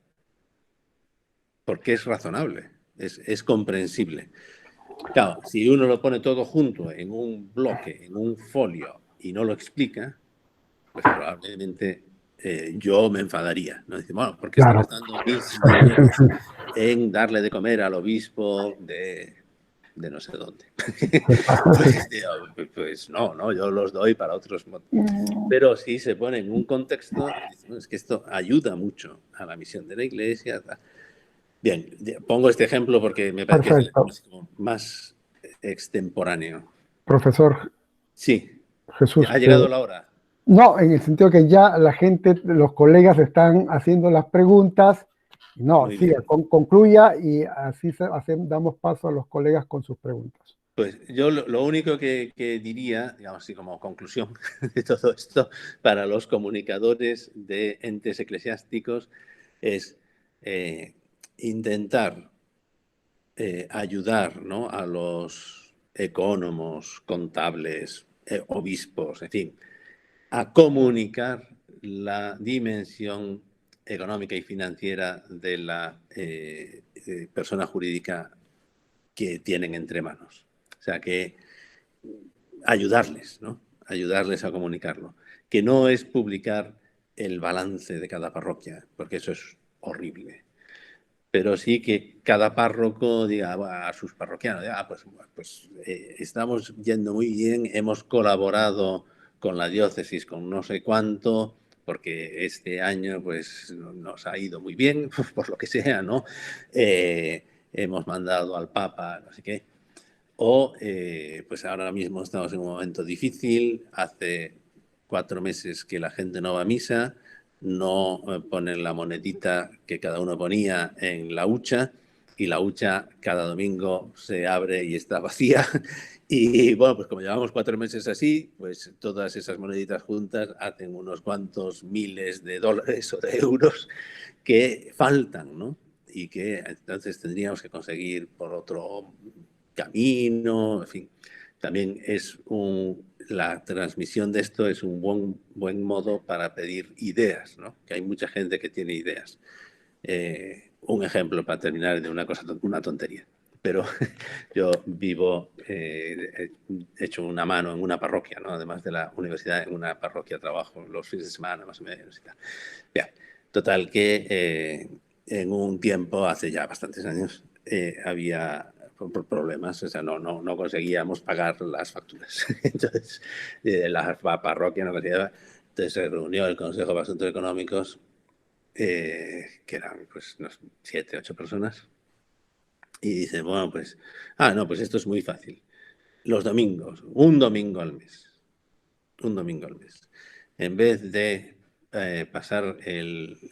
porque es razonable, es comprensible. Claro, si uno lo pone todo junto en un bloque, en un folio, y no lo explica, pues probablemente yo me enfadaría, ¿no? Dice, bueno, ¿por qué están gastando mis dineros en darle de comer al obispo de no sé dónde? Pues no, yo los doy para otros motivos. Pero si se pone en un contexto, es que esto ayuda mucho a la misión de la Iglesia. Bien, pongo este ejemplo porque me parece que es más extemporáneo. Profesor Sí. Jesús. ¿Ha llegado la hora? No, en el sentido que ya la gente, los colegas están haciendo las preguntas. No, sí, concluya y así damos paso a los colegas con sus preguntas. Pues yo lo único que diría, digamos así como conclusión de todo esto, para los comunicadores de entes eclesiásticos es intentar ayudar, ¿no?, a los ecónomos, contables, obispos, en fin, a comunicar la dimensión económica y financiera de la persona jurídica que tienen entre manos. O sea, que ayudarles, ¿no? Ayudarles a comunicarlo. Que no es publicar el balance de cada parroquia, porque eso es horrible. Pero sí que cada párroco diga a sus parroquianos, pues estamos yendo muy bien, hemos colaborado con la diócesis con no sé cuánto, porque este año pues nos ha ido muy bien, por lo que sea, ¿no? Hemos mandado al Papa, no sé qué. O pues ahora mismo estamos en un momento difícil, hace 4 meses que la gente no va a misa, no ponen la monedita que cada uno ponía en la hucha, y la hucha cada domingo se abre y está vacía. Y bueno, pues como llevamos 4 meses así, pues todas esas moneditas juntas hacen unos cuantos miles de dólares o de euros que faltan, ¿no? Y que entonces tendríamos que conseguir por otro camino, en fin. También es la transmisión de esto es un buen modo para pedir ideas, ¿no? Que hay mucha gente que tiene ideas. Un ejemplo para terminar de una tontería. Pero yo vivo, he hecho una mano en una parroquia, ¿no? Además de la universidad, en una parroquia trabajo los fines de semana, más o menos. Y tal. Bien, total que en un tiempo, hace ya bastantes años, había problemas, o sea, no conseguíamos pagar las facturas. Entonces, la parroquia no conseguía. Entonces se reunió el Consejo de Asuntos Económicos, que eran pues 7, 8 personas, y dice, bueno, pues, no, pues esto es muy fácil. Los domingos, un domingo al mes, en vez de pasar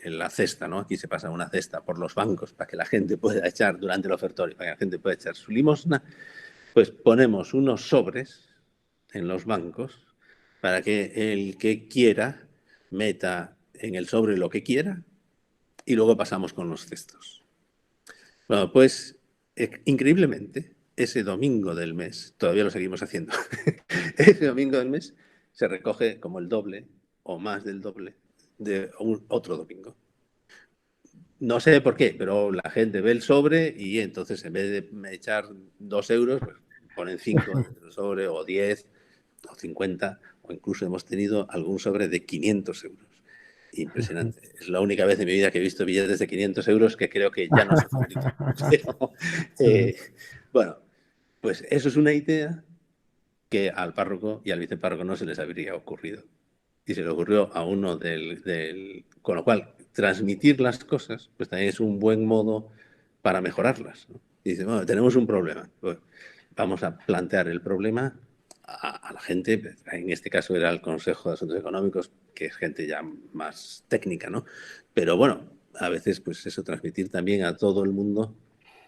la cesta, ¿no? Aquí se pasa una cesta por los bancos para que la gente pueda echar durante el ofertorio, para que la gente pueda echar su limosna, pues ponemos unos sobres en los bancos para que el que quiera meta en el sobre lo que quiera y luego pasamos con los cestos. Bueno, pues increíblemente, ese domingo del mes, todavía lo seguimos haciendo, ese domingo del mes se recoge como el doble o más del doble de otro domingo. No sé por qué, pero la gente ve el sobre y entonces en vez de echar 2 euros, pues ponen 5 dentro del sobre, o 10, o 50, o incluso hemos tenido algún sobre de 500 euros. Impresionante. Es la única vez en mi vida que he visto billetes de 500 euros que creo que ya no se fabrican. Pero, bueno, pues eso es una idea que al párroco y al vicepárroco no se les habría ocurrido. Y se le ocurrió a uno con lo cual, transmitir las cosas, pues también es un buen modo para mejorarlas, ¿no? Y dice, bueno, tenemos un problema. Pues vamos a plantear el problema a la gente, en este caso era el Consejo de Asuntos Económicos, que es gente ya más técnica, ¿no? Pero bueno, a veces pues eso, transmitir también a todo el mundo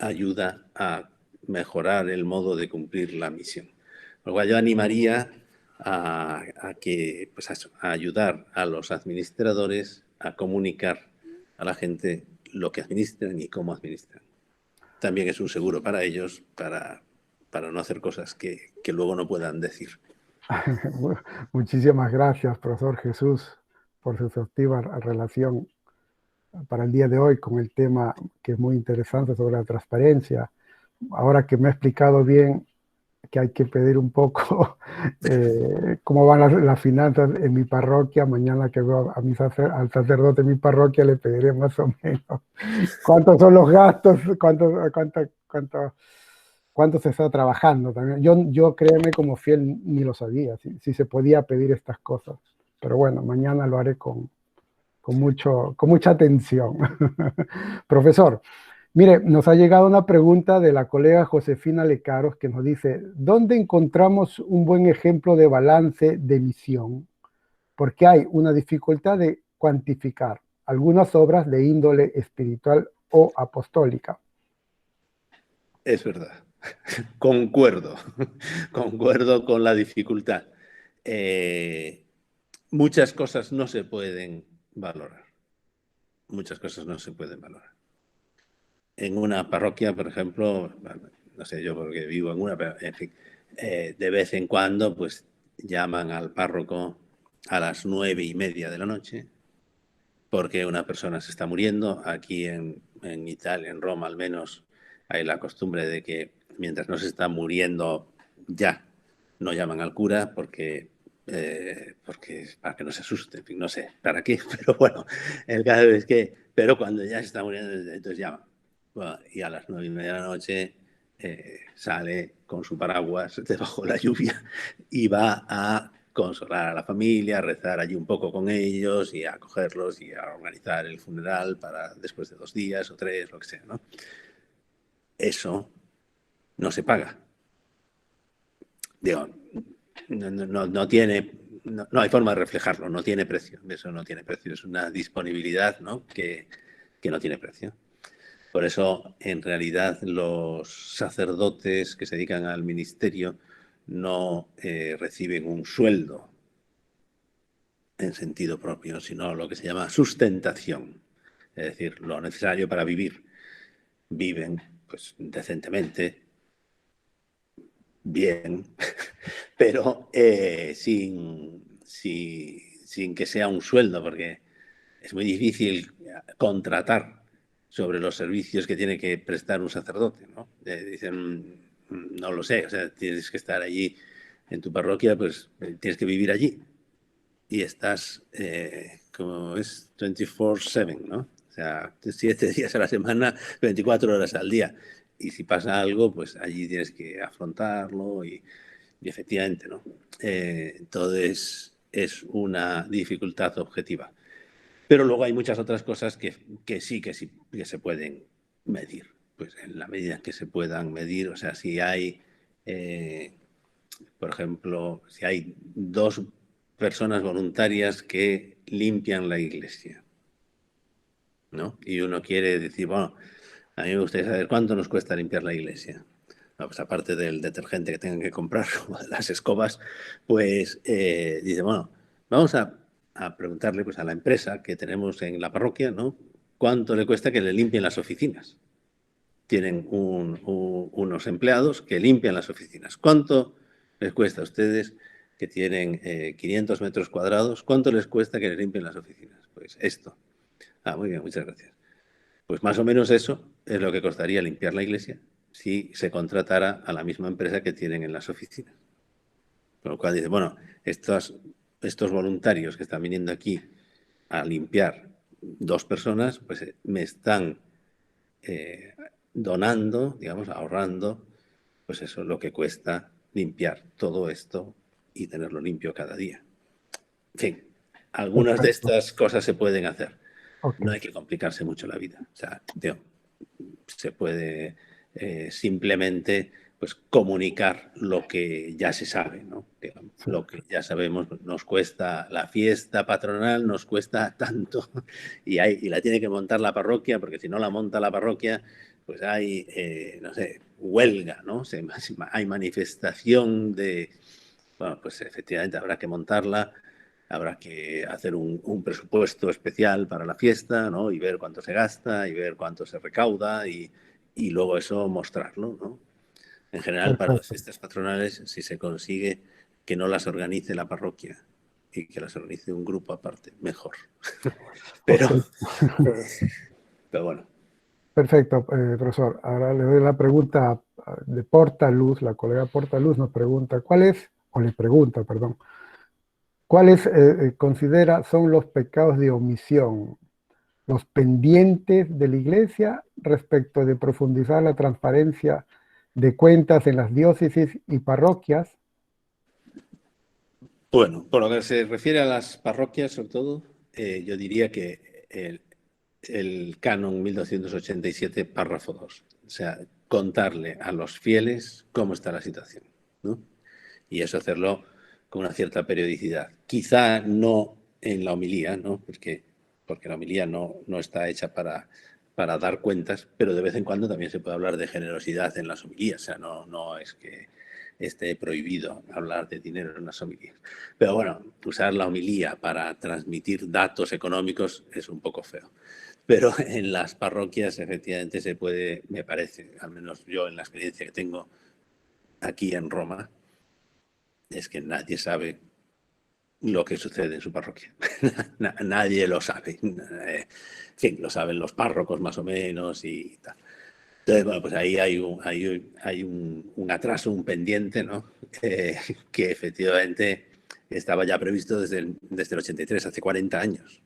ayuda a mejorar el modo de cumplir la misión. Por lo cual yo animaría a que, pues a ayudar a los administradores a comunicar a la gente lo que administran y cómo administran. También es un seguro para ellos, para no hacer cosas que luego no puedan decir. Muchísimas gracias, profesor Jesús, por su efectiva relación para el día de hoy con el tema que es muy interesante sobre la transparencia. Ahora que me ha explicado bien que hay que pedir un poco cómo van las finanzas en mi parroquia, mañana que veo al sacerdote de mi parroquia le pediré más o menos cuántos son los gastos, cuánto se está trabajando también. Yo créeme, como fiel ni lo sabía, si se podía pedir estas cosas. Pero bueno, mañana lo haré con mucha atención. Profesor, mire, nos ha llegado una pregunta de la colega Josefina Lecaros que nos dice, ¿dónde encontramos un buen ejemplo de balance de misión? Porque hay una dificultad de cuantificar algunas obras de índole espiritual o apostólica. Es verdad. Concuerdo con la dificultad. Muchas cosas no se pueden valorar. En una parroquia, por ejemplo, no sé yo porque vivo en una, pero en fin, de vez en cuando pues llaman al párroco a las 9:30 de la noche porque una persona se está muriendo. Aquí en Italia, en Roma al menos, hay la costumbre de que mientras no se está muriendo ya, no llaman al cura porque para que no se asuste, en fin, no sé para qué, pero bueno, el caso es que, pero cuando ya se está muriendo, entonces llaman. Bueno, y a las 9:30 de la noche sale con su paraguas debajo de la lluvia y va a consolar a la familia, a rezar allí un poco con ellos y a acogerlos y a organizar el funeral para después de 2 días o 3, lo que sea, ¿no? Eso no se paga. Digo, no tiene, no hay forma de reflejarlo, no tiene precio, eso no tiene precio, es una disponibilidad, ¿no? que no tiene precio. Por eso, en realidad, los sacerdotes que se dedican al ministerio no reciben un sueldo en sentido propio, sino lo que se llama sustentación, es decir, lo necesario para vivir. Viven pues decentemente, bien, pero sin que sea un sueldo, porque es muy difícil contratar sobre los servicios que tiene que prestar un sacerdote, ¿no? Dicen, no lo sé, o sea, tienes que estar allí en tu parroquia, pues tienes que vivir allí y estás, como es 24/7, ¿no? O sea, 7 días a la semana, 24 horas al día. Y si pasa algo, pues allí tienes que afrontarlo y efectivamente, ¿no? Entonces es una dificultad objetiva. Pero luego hay muchas otras cosas que sí que se pueden medir. Pues en la medida en que se puedan medir, o sea, si hay, por ejemplo, si hay 2 personas voluntarias que limpian la iglesia, ¿no? Y uno quiere decir, bueno, a mí me gustaría saber cuánto nos cuesta limpiar la iglesia. No, pues aparte del detergente que tengan que comprar, como de las escobas, pues dice, bueno, vamos a preguntarle pues, a la empresa que tenemos en la parroquia, ¿no? ¿Cuánto le cuesta que le limpien las oficinas? Tienen unos empleados que limpian las oficinas. ¿Cuánto les cuesta a ustedes que tienen 500 metros cuadrados? ¿Cuánto les cuesta que les limpien las oficinas? Pues esto. Ah, muy bien, muchas gracias. Pues más o menos eso es lo que costaría limpiar la iglesia si se contratara a la misma empresa que tienen en las oficinas. Con lo cual dice, bueno, estos voluntarios que están viniendo aquí a limpiar 2 personas, pues me están donando, digamos, ahorrando, pues eso es lo que cuesta limpiar todo esto y tenerlo limpio cada día. En fin, algunas de Perfecto. estas cosas se pueden hacer. Ok. No hay que complicarse mucho la vida. O sea, se puede simplemente pues, comunicar lo que ya se sabe, ¿no? Sí. Lo que ya sabemos nos cuesta la fiesta patronal, nos cuesta tanto y la tiene que montar la parroquia, porque si no la monta la parroquia, pues hay, no sé, huelga, ¿no? Hay manifestación de, bueno, pues efectivamente habrá que montarla, habrá que hacer un presupuesto especial para la fiesta, ¿no? Y ver cuánto se gasta y ver cuánto se recauda y luego eso mostrarlo, ¿no? En general, para las Perfecto. fiestas patronales, si se consigue que no las organice la parroquia y que las organice un grupo aparte, mejor. pero, Ok. pero bueno. Perfecto, profesor. Ahora le doy la pregunta de Portaluz. La colega Portaluz nos pregunta, le pregunta, perdón, ¿cuáles considera son los pecados de omisión, los pendientes de la Iglesia respecto de profundizar la transparencia de cuentas en las diócesis y parroquias? Bueno, por lo que se refiere a las parroquias, sobre todo, yo diría que el canon 1287, párrafo 2. O sea, contarle a los fieles cómo está la situación, ¿no? Y eso hacerlo con una cierta periodicidad. Quizá no en la homilía, ¿no? Porque la homilía no está hecha para dar cuentas, pero de vez en cuando también se puede hablar de generosidad en las homilías. O sea, no es que esté prohibido hablar de dinero en las homilías. Pero bueno, usar la homilía para transmitir datos económicos es un poco feo. Pero en las parroquias efectivamente se puede, me parece, al menos yo en la experiencia que tengo aquí en Roma, es que nadie sabe lo que sucede en su parroquia. Nadie lo sabe. En fin, lo saben los párrocos más o menos y tal. Entonces, bueno, pues ahí hay un atraso, un pendiente, ¿no? Que efectivamente estaba ya previsto desde el 83, hace 40 años.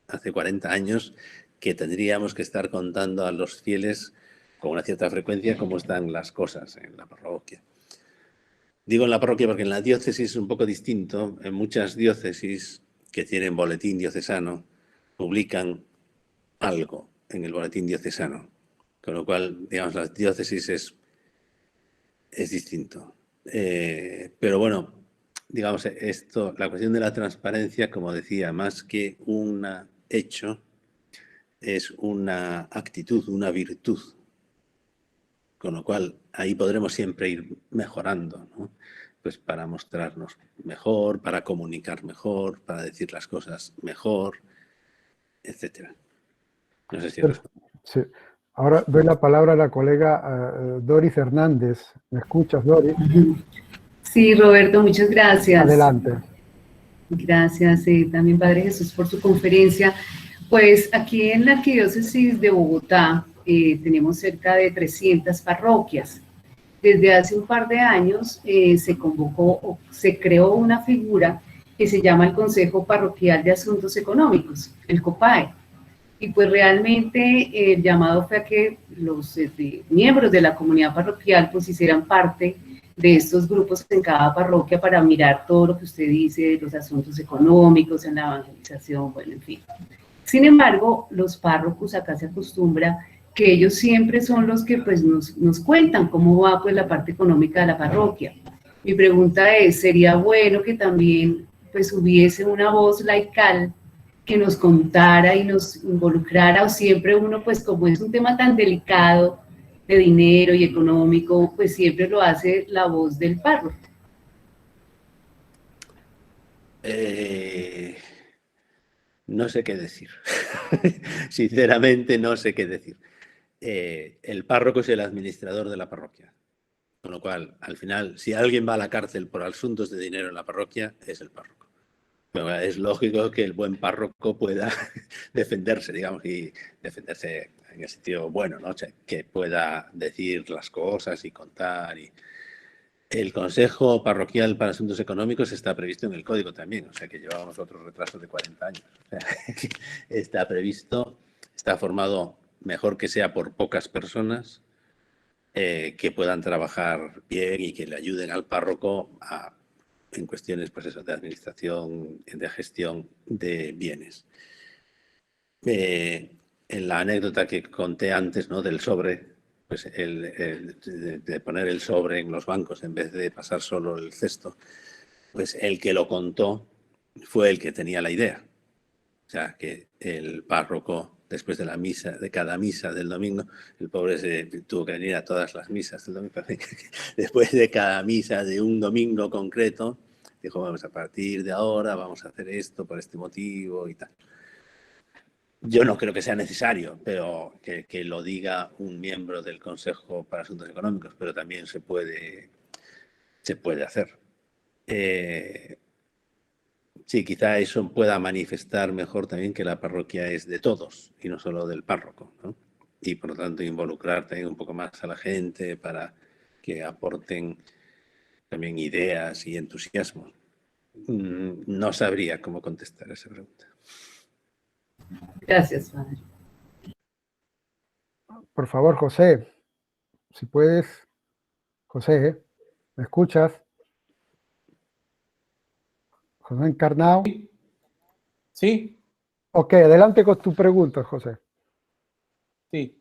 Hace 40 años que tendríamos que estar contando a los fieles con una cierta frecuencia cómo están las cosas en la parroquia. Digo en la parroquia porque en la diócesis es un poco distinto. En muchas diócesis que tienen boletín diocesano publican algo en el boletín diocesano. Con lo cual, digamos, las diócesis es distinto. Pero bueno, digamos, la cuestión de la transparencia, como decía, más que un hecho, es una actitud, una virtud. Con lo cual, ahí podremos siempre ir mejorando, ¿no? Pues para mostrarnos mejor, para comunicar mejor, para decir las cosas mejor, etcétera. No sé si sí. Ahora doy la palabra a la colega Doris Hernández. ¿Me escuchas, Doris? Sí, Roberto, muchas gracias. Adelante. Gracias también, Padre Jesús, por su conferencia. Pues aquí en la Arquidiócesis de Bogotá tenemos cerca de 300 parroquias. Desde hace un par de años se convocó o se creó una figura que se llama el Consejo Parroquial de Asuntos Económicos, el COPAE. Y pues realmente el llamado fue a que los miembros de la comunidad parroquial pues hicieran parte de estos grupos en cada parroquia para mirar todo lo que usted dice de los asuntos económicos, en la evangelización, bueno, en fin. Sin embargo, los párrocos acá se acostumbra que ellos siempre son los que pues nos cuentan cómo va pues la parte económica de la parroquia. Mi pregunta es, ¿sería bueno que también pues hubiese una voz laical que nos contara y nos involucrara, o siempre uno pues como es un tema tan delicado de dinero y económico, pues siempre lo hace la voz del párroco? No sé qué decir. Sinceramente no sé qué decir. El párroco es el administrador de la parroquia. Con lo cual, al final, si alguien va a la cárcel por asuntos de dinero en la parroquia, es el párroco. Pero es lógico que el buen párroco pueda defenderse, digamos, y defenderse en el sentido bueno, ¿no? O sea, que pueda decir las cosas y contar. El Consejo Parroquial para Asuntos Económicos está previsto en el Código también, o sea que llevábamos otro retraso de 40 años. O sea, está previsto, está formado mejor que sea por pocas personas que puedan trabajar bien y que le ayuden al párroco en cuestiones pues eso, de administración, de gestión de bienes. En la anécdota que conté antes, ¿no? Del sobre, pues de poner el sobre en los bancos en vez de pasar solo el cesto, pues el que lo contó fue el que tenía la idea. O sea, que el párroco, después de la misa, de cada misa del domingo, el pobre se tuvo que venir a todas las misas del domingo. Después de cada misa de un domingo concreto, dijo, vamos, a partir de ahora vamos a hacer esto por este motivo y tal. Yo no creo que sea necesario, pero que lo diga un miembro del Consejo para Asuntos Económicos, pero también se puede hacer. Sí, quizá eso pueda manifestar mejor también que la parroquia es de todos y no solo del párroco, ¿no? Y por lo tanto involucrar también un poco más a la gente para que aporten también ideas y entusiasmo. No sabría cómo contestar esa pregunta. Gracias, padre. Por favor, José, si puedes. José, ¿me escuchas? José Encarnado. Sí. Ok, adelante con tu pregunta, José. Sí.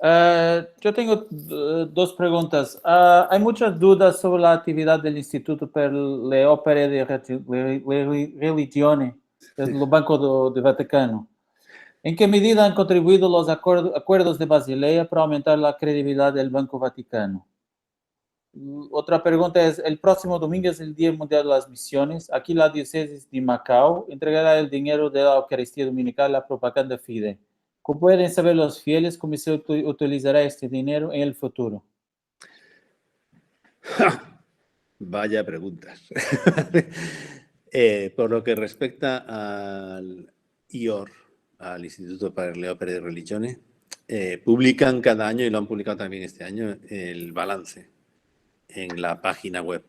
Yo tengo dos preguntas. Hay muchas dudas sobre la actividad del Instituto per le Opere di Religione del Banco del Vaticano. ¿En qué medida han contribuido los acuerdos de Basilea para aumentar la credibilidad del Banco Vaticano? Otra pregunta es, el próximo domingo es el Día Mundial de las Misiones. Aquí la diócesis de Macao entregará el dinero de la Eucaristía Dominical a la propaganda FIDE. ¿Cómo pueden saber los fieles cómo se utilizará este dinero en el futuro? Vaya preguntas. Por lo que respecta al IOR, al Instituto per le Opere di Religione, publican cada año, y lo han publicado también este año, el balance en la página web,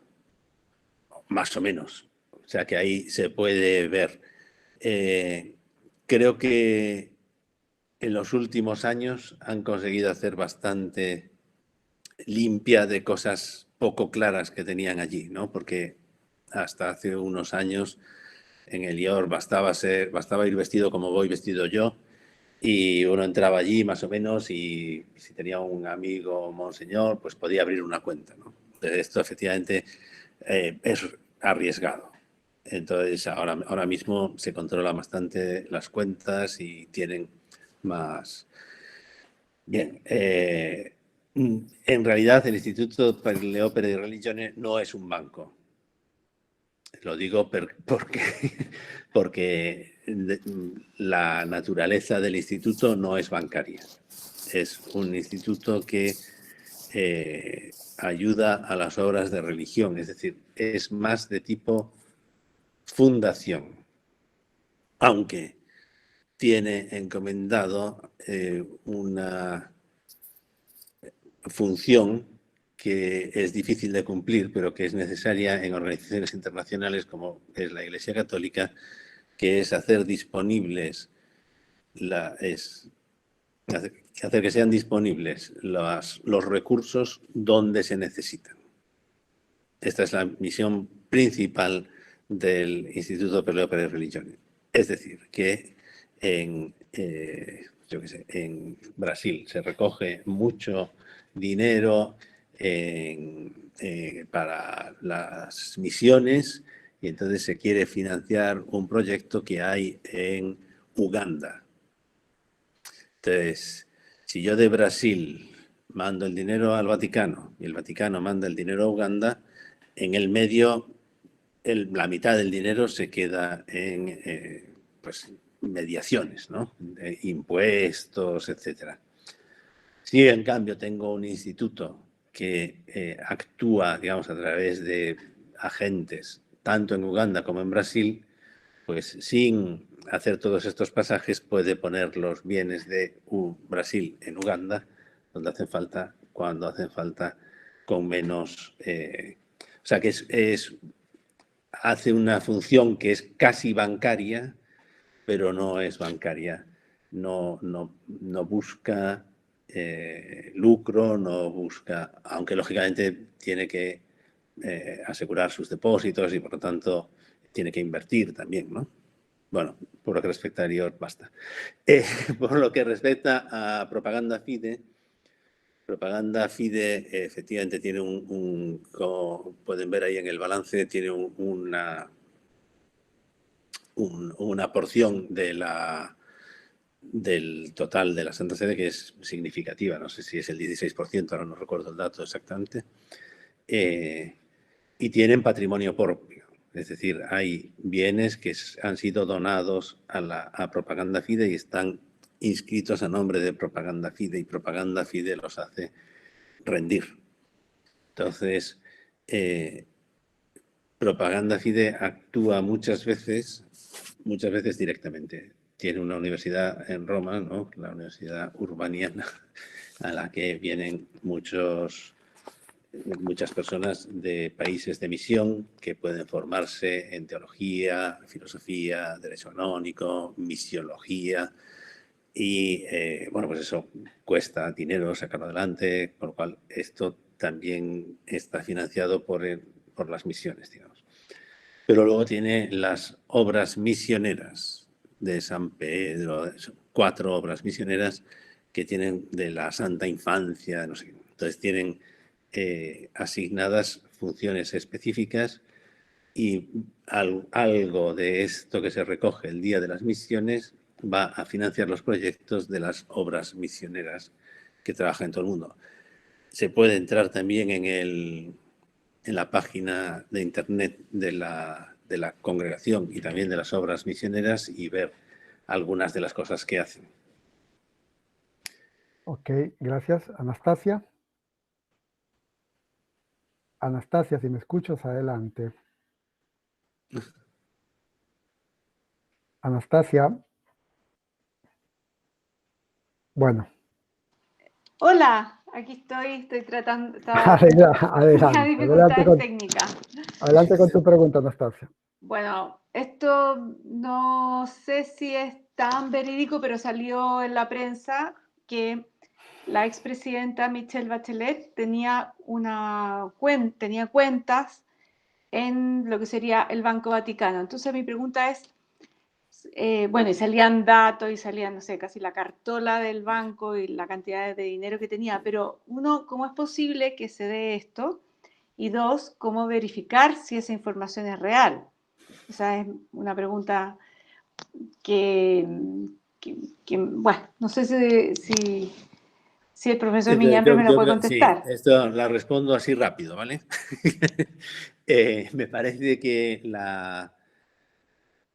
más o menos. O sea que ahí se puede ver. Creo que en los últimos años han conseguido hacer bastante limpia de cosas poco claras que tenían allí, ¿no? Porque hasta hace unos años en el IOR bastaba ir vestido como voy vestido yo, y uno entraba allí más o menos y si tenía un amigo monseñor, pues podía abrir una cuenta, ¿no? Esto efectivamente es arriesgado. Entonces ahora mismo se controla bastante las cuentas y tienen más... Bien, en realidad el Instituto per le Opere di Religione no es un banco. Lo digo porque la naturaleza del instituto no es bancaria. Es un instituto que ayuda a las obras de religión, es decir, es más de tipo fundación, aunque tiene encomendado una función que es difícil de cumplir, pero que es necesaria en organizaciones internacionales como es la Iglesia Católica, que es hacer disponibles, hacer que sean disponibles los recursos donde se necesitan. Esta es la misión principal del Instituto per le Opere di Religione. Es decir, que en Brasil se recoge mucho dinero para las misiones y entonces se quiere financiar un proyecto que hay en Uganda. Entonces, si yo de Brasil mando el dinero al Vaticano y el Vaticano manda el dinero a Uganda, en el medio la mitad del dinero se queda en pues, mediaciones, ¿no? Impuestos, etc. Si en cambio tengo un instituto que actúa, digamos, a través de agentes, tanto en Uganda como en Brasil, pues sin hacer todos estos pasajes puede poner los bienes de Brasil en Uganda, donde hacen falta, cuando hacen falta, con menos... o sea que hace una función que es casi bancaria, pero no es bancaria. No busca lucro, no busca, aunque lógicamente tiene que asegurar sus depósitos y por lo tanto tiene que invertir también, ¿no? Bueno, por lo que respecta a IOR, basta. Por lo que respecta a Propaganda Fide, efectivamente tiene como pueden ver ahí en el balance, tiene una porción del total de la Santa Sede que es significativa, no sé si es el 16%, ahora no recuerdo el dato exactamente, y tienen patrimonio propio, es decir, hay bienes que han sido donados a Propaganda Fide y están inscritos a nombre de Propaganda Fide y Propaganda Fide los hace rendir. Entonces, Propaganda Fide actúa muchas veces directamente. Tiene una universidad en Roma, ¿no? La Universidad Urbaniana, a la que vienen muchas personas de países de misión que pueden formarse en teología, filosofía, derecho canónico, misiología. Y bueno, pues eso cuesta dinero sacarlo adelante, con lo cual esto también está financiado por las misiones, digamos. Pero luego tiene las obras misioneras de San Pedro, 4 obras misioneras que tienen de la Santa Infancia, no sé qué. Entonces tienen asignadas funciones específicas y algo de esto que se recoge el día de las misiones va a financiar los proyectos de las obras misioneras que trabajan en todo el mundo. Se puede entrar también en la página de internet de la congregación y también de las obras misioneras y ver algunas de las cosas que hacen. Ok, gracias. Anastasia. Anastasia, si me escuchas, adelante. Anastasia. Bueno. Hola, aquí estoy tratando, Adelante técnicas. Adelante con tu pregunta, Anastasia. Bueno, esto no sé si es tan verídico, pero salió en la prensa que la expresidenta Michelle Bachelet tenía cuentas en lo que sería el Banco Vaticano. Entonces mi pregunta es, bueno, y salían datos y salían, no sé, casi la cartola del banco y la cantidad de dinero que tenía, pero uno, ¿cómo es posible que se dé esto? Y dos, ¿cómo verificar si esa información es real? Esa es una pregunta que bueno, no sé si el profesor Miñambres me lo puede contestar. Sí, esto la respondo así rápido, ¿vale? Me parece que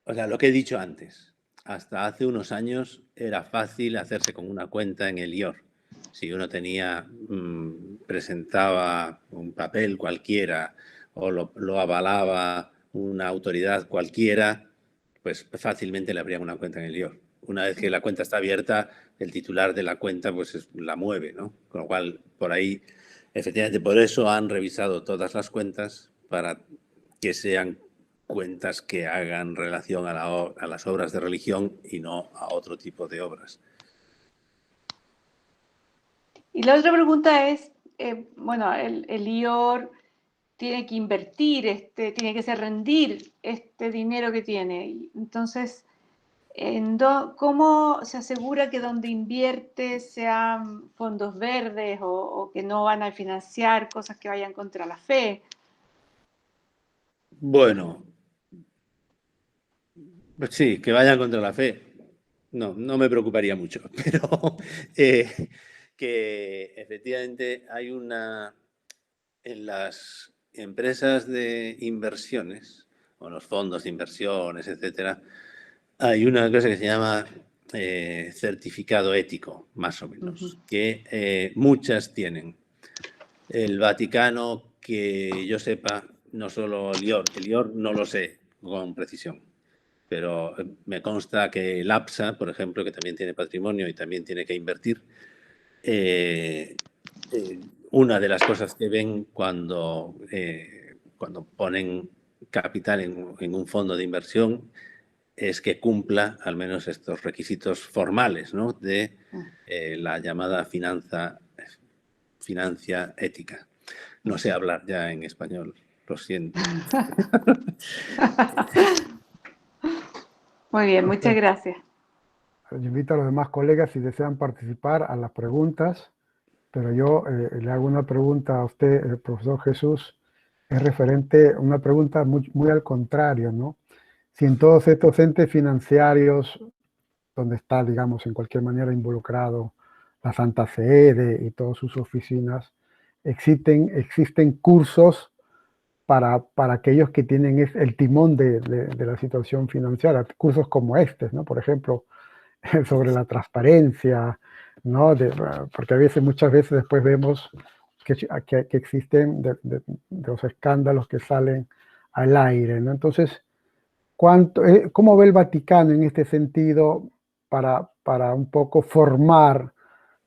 lo que he dicho antes, hasta hace unos años era fácil hacerse con una cuenta en el IOR. Si uno presentaba un papel cualquiera o lo avalaba una autoridad cualquiera, pues fácilmente le abrían una cuenta en el IOR. Una vez que la cuenta está abierta, el titular de la cuenta pues la mueve, ¿no? Con lo cual, por ahí, efectivamente, por eso han revisado todas las cuentas para que sean cuentas que hagan relación a las obras de religión y no a otro tipo de obras. Y la otra pregunta es, bueno, el IOR tiene que invertir, tiene que hacer rendir este dinero que tiene. Entonces, ¿cómo se asegura que donde invierte sean fondos verdes o que no van a financiar cosas que vayan contra la fe? Bueno, pues sí, que vayan contra la fe. No me preocuparía mucho, pero que efectivamente hay en las empresas de inversiones, o los fondos de inversiones, etcétera, hay una cosa que se llama certificado ético, más o menos, que muchas tienen. El Vaticano, que yo sepa, no solo el IOR no lo sé con precisión, pero me consta que el APSA, por ejemplo, que también tiene patrimonio y también tiene que invertir, una de las cosas que ven cuando ponen capital en un fondo de inversión es que cumpla al menos estos requisitos formales, ¿no? De la llamada financia ética. No sé hablar ya en español, lo siento. Muy bien, muchas gracias. Yo invito a los demás colegas si desean participar a las preguntas, pero yo le hago una pregunta a usted, el profesor Jesús, es referente a una pregunta muy al contrario, ¿no? Si en todos estos entes financieros, donde está, digamos, en cualquier manera involucrado la Santa Sede y todas sus oficinas, existen cursos para aquellos que tienen el timón de la situación financiera, cursos como este, ¿no? Por ejemplo, sobre la transparencia, ¿no? Porque muchas veces después vemos que existen de los escándalos que salen al aire, ¿no? Entonces, ¿cómo ve el Vaticano en este sentido para un poco formar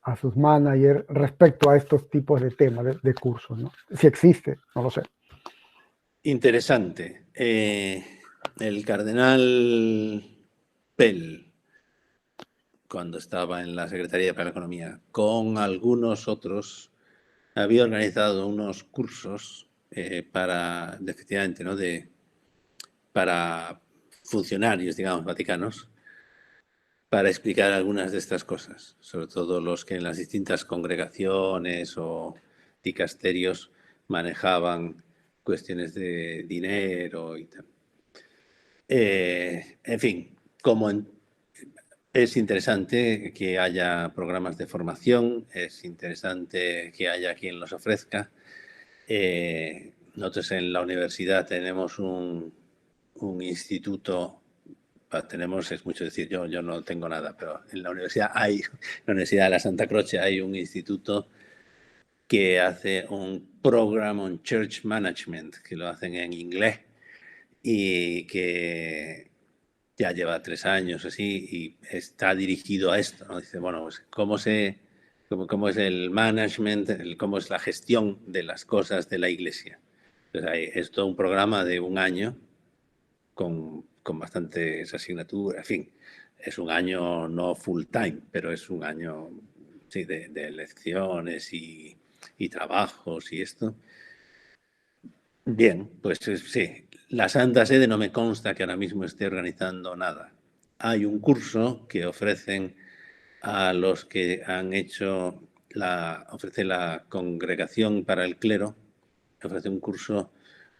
a sus managers respecto a estos tipos de temas, de cursos, ¿no? Si existe, no lo sé. Interesante. El cardenal Pell, cuando estaba en la Secretaría para la Economía, con algunos otros, había organizado unos cursos efectivamente, ¿no? Para funcionarios, digamos, vaticanos, para explicar algunas de estas cosas, sobre todo los que en las distintas congregaciones o dicasterios manejaban cuestiones de dinero y tal. En fin, es interesante que haya programas de formación, es interesante que haya quien los ofrezca. Nosotros en la universidad tenemos un instituto, es mucho decir, yo no tengo nada, pero en la universidad la Universidad de la Santa Croce hay un instituto que hace un Program on Church Management, que lo hacen en inglés y que ya lleva 3 años así y está dirigido a esto, ¿no? Dice, bueno, pues cómo es el management, cómo es la gestión de las cosas de la Iglesia. Entonces, es todo un programa de 1 año con bastantes asignaturas, en fin, es un año no full time, pero es un año sí, de lecciones y trabajos y esto. Bien, pues sí, la Santa Sede no me consta que ahora mismo esté organizando nada. Hay un curso que ofrecen a los que han hecho ofrece la Congregación para el Clero, ofrece un curso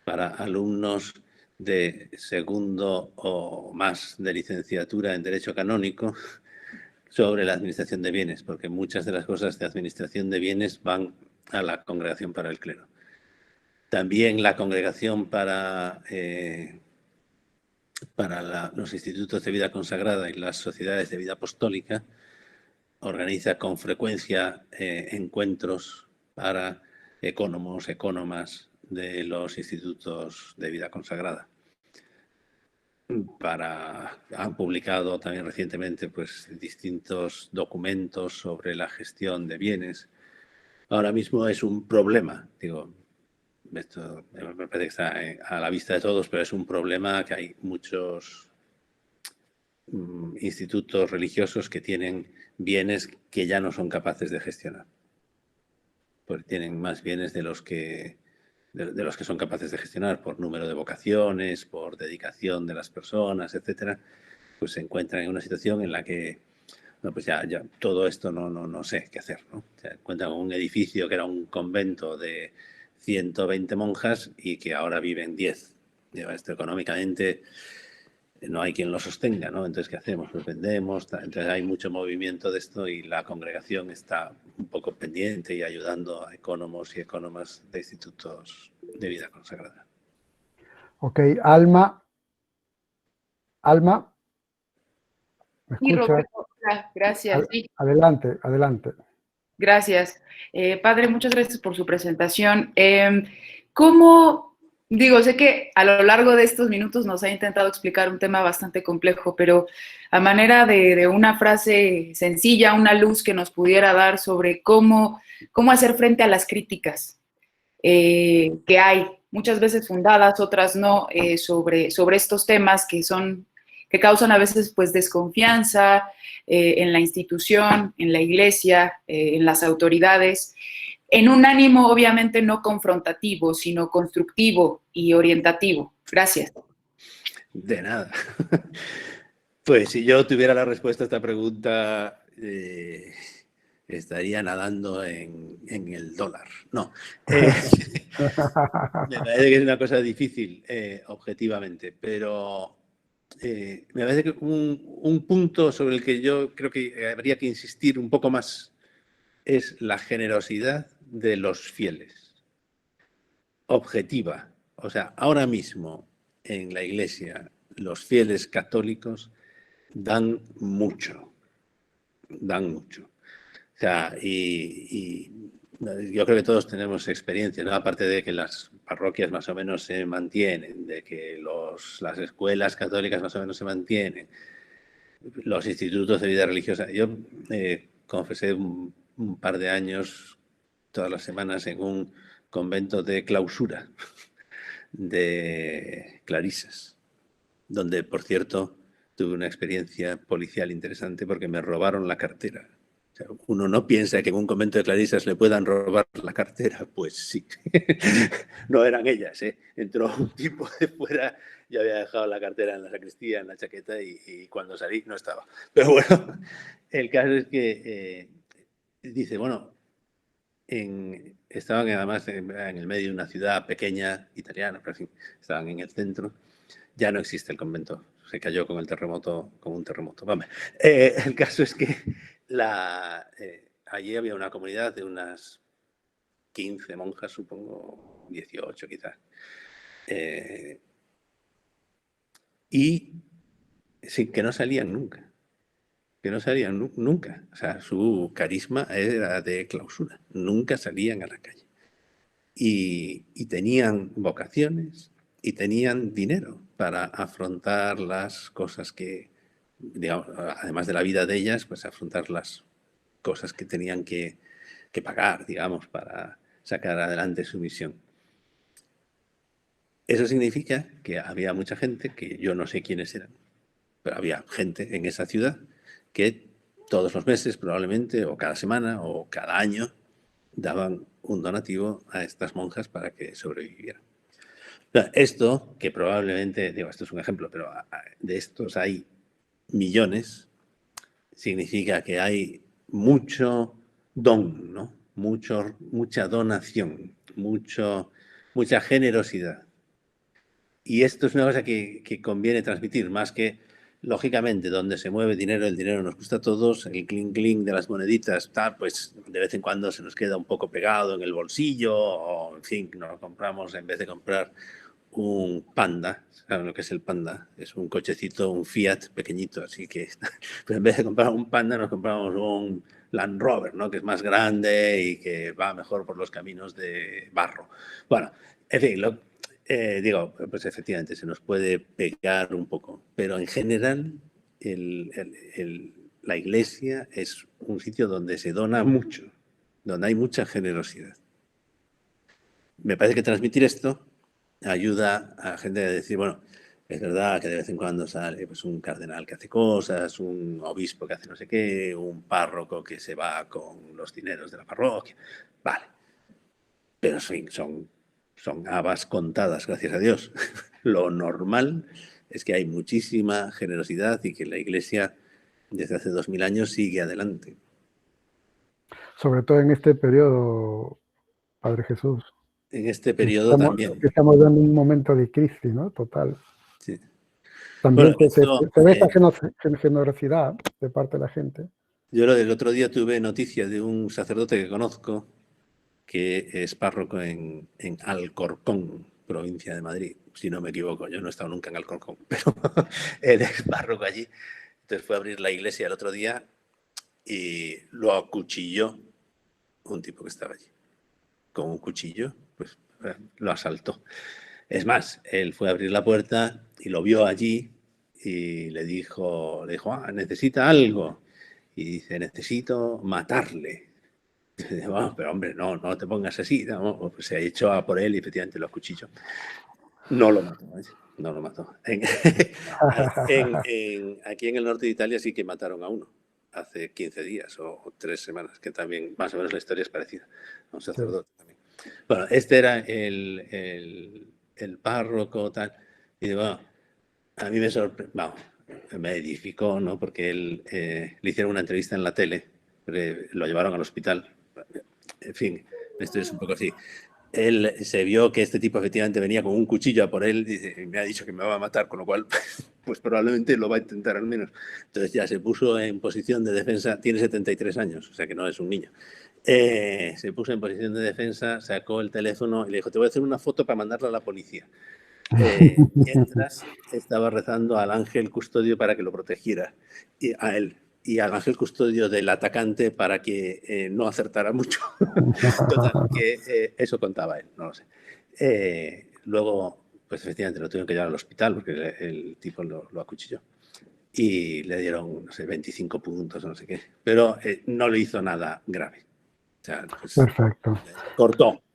para alumnos de segundo o más de licenciatura en Derecho Canónico sobre la administración de bienes, porque muchas de las cosas de administración de bienes van a la Congregación para el Clero. También la Congregación para los institutos de vida consagrada y las sociedades de vida apostólica organiza con frecuencia encuentros para ecónomas de los institutos de vida consagrada. Han publicado también recientemente pues, distintos documentos sobre la gestión de bienes. Ahora mismo es un problema, digo, esto me parece que está a la vista de todos, pero es un problema que hay muchos institutos religiosos que tienen bienes que ya no son capaces de gestionar. Porque tienen más bienes de los que son capaces de gestionar por número de vocaciones, por dedicación de las personas, etcétera, pues se encuentran en una situación en la que no, pues ya todo esto no sé qué hacer, ¿no? Se encuentran con un edificio que era un convento de 120 monjas y que ahora viven 10. Esto económicamente no hay quien lo sostenga, ¿no? Entonces, ¿qué hacemos? Pues vendemos. Entonces, hay mucho movimiento de esto y la congregación está un poco pendiente y ayudando a ecónomos y ecónomas de institutos de vida consagrada. Ok, Alma. Alma, ¿me Sí, escucha? Roberto, gracias. Sí. Adelante. Gracias. Padre, muchas gracias por su presentación. ¿Cómo, digo, sé que a lo largo de estos minutos nos ha intentado explicar un tema bastante complejo, pero a manera de una frase sencilla, una luz que nos pudiera dar sobre cómo hacer frente a las críticas que hay, muchas veces fundadas, otras no, sobre estos temas que causan a veces pues desconfianza en la institución, en la iglesia, en las autoridades, en un ánimo obviamente no confrontativo, sino constructivo y orientativo. Gracias. De nada. Pues si yo tuviera la respuesta a esta pregunta, estaría nadando en el dólar. No. Me parece que es una cosa difícil, objetivamente, pero me parece que un punto sobre el que yo creo que habría que insistir un poco más es la generosidad de los fieles. Objetiva. O sea, ahora mismo en la Iglesia los fieles católicos dan mucho. O sea, y yo creo que todos tenemos experiencia, ¿no? Aparte de que las parroquias más o menos se mantienen, de que las escuelas católicas más o menos se mantienen, los institutos de vida religiosa. Yo confesé un par de años, todas las semanas, en un convento de clausura de clarisas, donde, por cierto, tuve una experiencia policial interesante porque me robaron la cartera. O sea, uno no piensa que en un convento de clarisas le puedan robar la cartera. Pues sí, no eran ellas, ¿eh? Entró un tipo de fuera, yo había dejado la cartera en la sacristía, en la chaqueta, y cuando salí no estaba. Pero bueno, el caso es que dice, bueno, estaban además en el medio de una ciudad pequeña, italiana, pero en fin, estaban en el centro. Ya no existe el convento, se cayó con un terremoto. Vamos. El caso es que allí había una comunidad de unas 15 monjas, supongo, 18 quizás. Y sí, que no salían nunca. O sea, su carisma era de clausura. Nunca salían a la calle. Y tenían vocaciones y tenían dinero. para afrontar las cosas que, digamos, además de la vida de ellas, pues afrontar las cosas que tenían que pagar, digamos, para sacar adelante su misión. Eso significa que había mucha gente, que yo no sé quiénes eran, pero había gente en esa ciudad que todos los meses probablemente, o cada semana, o cada año, daban un donativo a estas monjas para que sobrevivieran. Esto, que probablemente, digo, esto es un ejemplo, pero de estos hay millones, significa que hay mucho don, ¿no? Mucha donación, mucha generosidad. Y esto es una cosa que conviene transmitir, más que, lógicamente, donde se mueve dinero, el dinero nos gusta a todos, el clink clink de las moneditas, tal, pues de vez en cuando se nos queda un poco pegado en el bolsillo, o en fin, nos compramos, en vez de comprar un Panda, ¿saben lo que es el Panda? Es un cochecito, un Fiat pequeñito, así que, pero en vez de comprar un Panda nos compramos un Land Rover, ¿no? Que es más grande y que va mejor por los caminos de barro. Bueno, en fin, digo, pues efectivamente se nos puede pegar un poco, pero en general la iglesia es un sitio donde se dona mucho, donde hay mucha generosidad. Me parece que transmitir esto ayuda a la gente a decir, bueno, es verdad que de vez en cuando sale pues, un cardenal que hace cosas, un obispo que hace no sé qué, un párroco que se va con los dineros de la parroquia. Vale. Pero en fin, son habas contadas, gracias a Dios. Lo normal es que hay muchísima generosidad y que la Iglesia desde hace 2000 años sigue adelante. Sobre todo en este periodo, Padre Jesús. En este periodo también. Estamos dando un momento de crisis, ¿no? Total. Sí. También Bueno, se ve esa generosidad de parte de la gente. Yo el otro día tuve noticia de un sacerdote que conozco que es párroco en Alcorcón, provincia de Madrid, si no me equivoco. Yo no he estado nunca en Alcorcón, pero él es párroco allí. Entonces fue a abrir la iglesia el otro día y lo acuchilló un tipo que estaba allí. Con un cuchillo, pues lo asaltó. Es más, él fue a abrir la puerta y lo vio allí y le dijo, necesita algo. Y dice, necesito matarle. Y dice, bueno, pero hombre, no te pongas así. No, pues se echó a por él y efectivamente lo acuchilló. No lo mató, no lo mató. Aquí en el norte de Italia sí que mataron a uno hace 15 días o 3 semanas, que también más o menos la historia es parecida. A un sacerdote también. Bueno, este era el párroco, tal. Y bueno, a mí me sorprendió, vamos, me edificó, ¿no? Porque él le hicieron una entrevista en la tele, lo llevaron al hospital. En fin, esto es un poco así. Él se vio que este tipo efectivamente venía con un cuchillo a por él y me ha dicho que me va a matar, con lo cual pues probablemente lo va a intentar al menos. Entonces ya se puso en posición de defensa, tiene 73 años, o sea que no es un niño. Se puso en posición de defensa, sacó el teléfono y le dijo, te voy a hacer una foto para mandarla a la policía. Mientras estaba rezando al ángel custodio para que lo protegiera, y a él, y al ángel custodio del atacante para que no acertara mucho. Total, que eso contaba él, no lo sé. Luego, pues efectivamente lo tuvieron que llevar al hospital porque el tipo lo acuchilló. Y le dieron, no sé, 25 puntos o no sé qué. Pero no le hizo nada grave. O sea, pues, perfecto.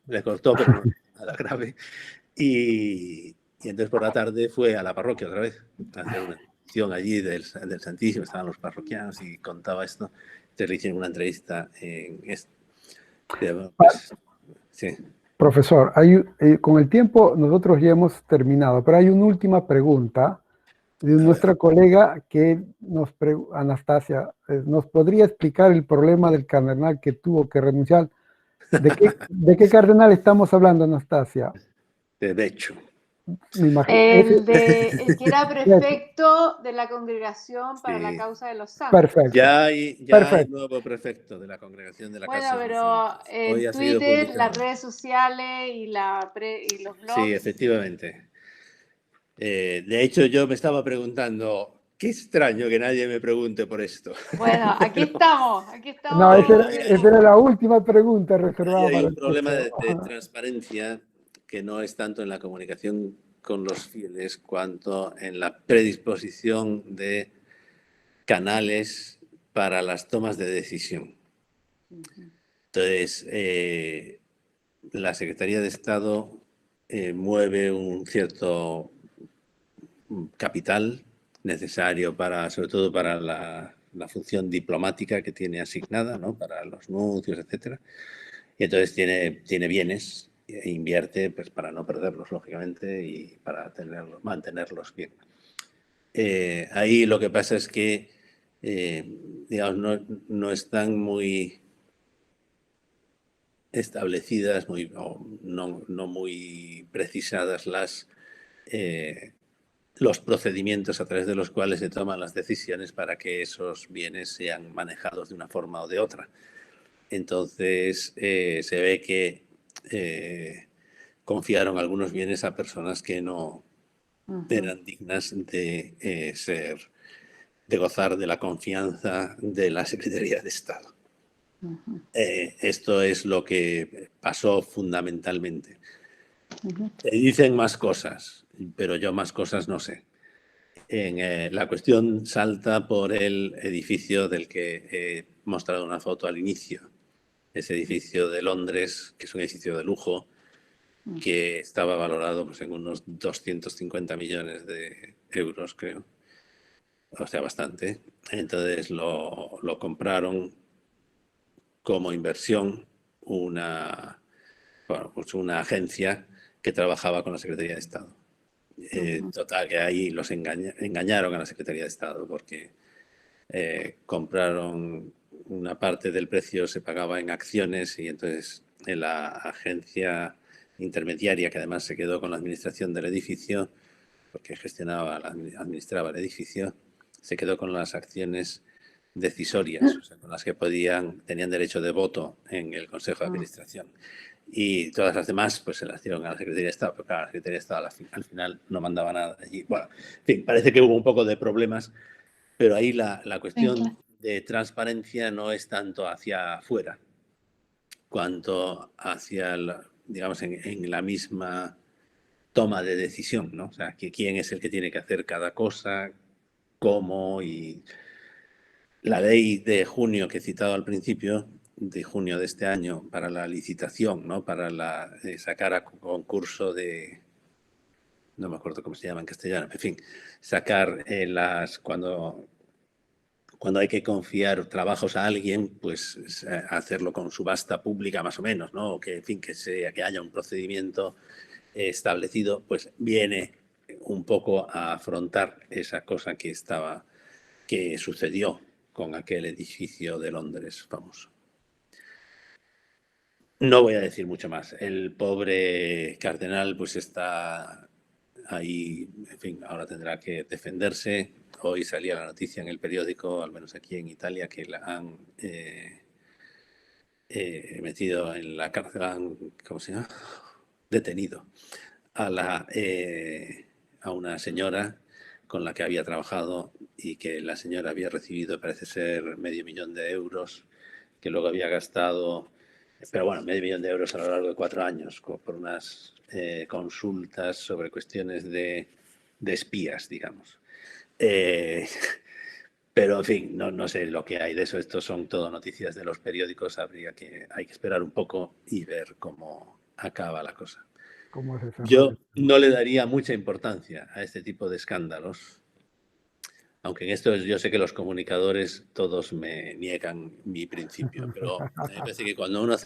Le cortó, pero no nada grave. Y entonces por la tarde fue a la parroquia otra vez a hacer una acción allí del Santísimo, estaban los parroquianos y contaba esto. Entonces le hicieron una entrevista en esto. Pues, sí. Profesor, con el tiempo nosotros ya hemos terminado, pero hay una última pregunta de nuestra colega que Anastasia, ¿nos podría explicar el problema del cardenal que tuvo que renunciar? ¿De qué cardenal estamos hablando, Anastasia? De Beccio. Me imagino. El que era prefecto de la Congregación para la Causa de los Santos. Perfecto. Ya hay nuevo prefecto de la Congregación de la Causa de los Santos. Bueno, pero en Twitter, las redes sociales y los blogs. Sí, efectivamente. De hecho, yo me estaba preguntando, qué extraño que nadie me pregunte por esto. Bueno, aquí estamos. No, esa era la última pregunta reservada. Hay un problema de transparencia que no es tanto en la comunicación con los fieles cuanto en la predisposición de canales para las tomas de decisión. Entonces, la Secretaría de Estado mueve un cierto capital necesario para, sobre todo para la función diplomática que tiene asignada, ¿no? Para los nuncios, etcétera. Y entonces tiene bienes e invierte pues, para no perderlos, lógicamente, y para mantenerlos bien. Ahí lo que pasa es que, digamos, no están muy establecidas, no muy precisadas los procedimientos a través de los cuales se toman las decisiones para que esos bienes sean manejados de una forma o de otra. Entonces, se ve que confiaron algunos bienes a personas que no eran dignas de gozar de la confianza de la Secretaría de Estado. Esto es lo que pasó fundamentalmente. Se dicen más cosas, pero yo más cosas no sé. La cuestión salta por el edificio del que he mostrado una foto al inicio. Ese edificio de Londres, que es un edificio de lujo, que estaba valorado pues, en unos 250 millones de euros, creo. O sea, bastante. Entonces lo compraron como inversión una agencia que trabajaba con la Secretaría de Estado. Total, que ahí los engañaron a la Secretaría de Estado porque compraron una parte del precio, se pagaba en acciones y entonces en la agencia intermediaria, que además se quedó con la administración del edificio, porque administraba el edificio, se quedó con las acciones decisorias, o sea, con las que tenían derecho de voto en el Consejo de Administración. Y todas las demás pues se las dieron a la Secretaría de Estado, pero claro, la Secretaría de Estado al final no mandaba nada allí. Bueno, en fin, parece que hubo un poco de problemas, pero ahí la cuestión de transparencia no es tanto hacia afuera, cuanto hacia, digamos, en la misma toma de decisión, ¿no? O sea, que quién es el que tiene que hacer cada cosa, cómo, y la ley de junio que he citado al principio, de junio de este año, para la licitación, ¿no? Para sacar a concurso de, no me acuerdo cómo se llama en castellano, en fin, sacar cuando hay que confiar trabajos a alguien, pues hacerlo con subasta pública más o menos, ¿no? Que, en fin, que haya un procedimiento establecido, pues viene un poco a afrontar esa cosa que sucedió con aquel edificio de Londres famoso. No voy a decir mucho más. El pobre cardenal pues está ahí, en fin, ahora tendrá que defenderse. Hoy salía la noticia en el periódico, al menos aquí en Italia, que la han metido en la cárcel, ¿cómo se llama? Detenido a una señora con la que había trabajado y que la señora había recibido, parece ser, $500.000 de euros, que luego había gastado, pero bueno, $500.000 de euros a lo largo de 4 años, por unas consultas sobre cuestiones de espías, digamos. Pero, en fin, no sé lo que hay de eso. Estos son todo noticias de los periódicos. Hay que esperar un poco y ver cómo acaba la cosa. Yo no le daría mucha importancia a este tipo de escándalos, aunque en esto yo sé que los comunicadores todos me niegan mi principio, pero me parece que cuando uno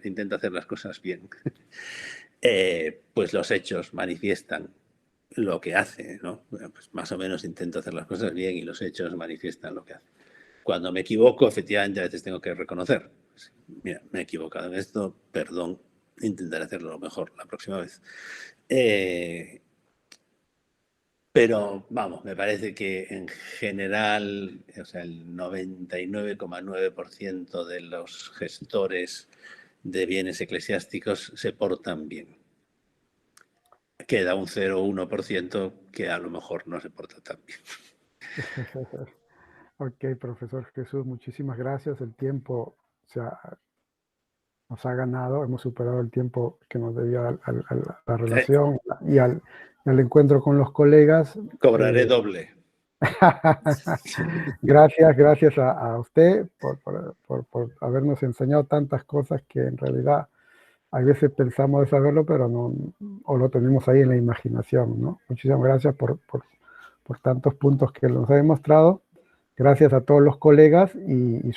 intenta hacer las cosas bien, pues los hechos manifiestan lo que hace, ¿no? Pues más o menos intento hacer las cosas bien y los hechos manifiestan lo que hace. Cuando me equivoco, efectivamente, a veces tengo que reconocer. Mira, me he equivocado en esto, perdón, intentaré hacerlo mejor la próxima vez. Pero, vamos, me parece que en general, o sea, el 99,9% de los gestores de bienes eclesiásticos se portan bien. Queda un 0,1% que a lo mejor no se porta tan bien. Ok, profesor Jesús, muchísimas gracias. El tiempo nos ha ganado, hemos superado el tiempo que nos debía a la relación y a el encuentro con los colegas. Cobraré doble. Gracias a usted por habernos enseñado tantas cosas que en realidad a veces pensamos de saberlo, pero no, o lo tenemos ahí en la imaginación, ¿no? Muchísimas gracias por tantos puntos que nos ha demostrado. Gracias a todos los colegas y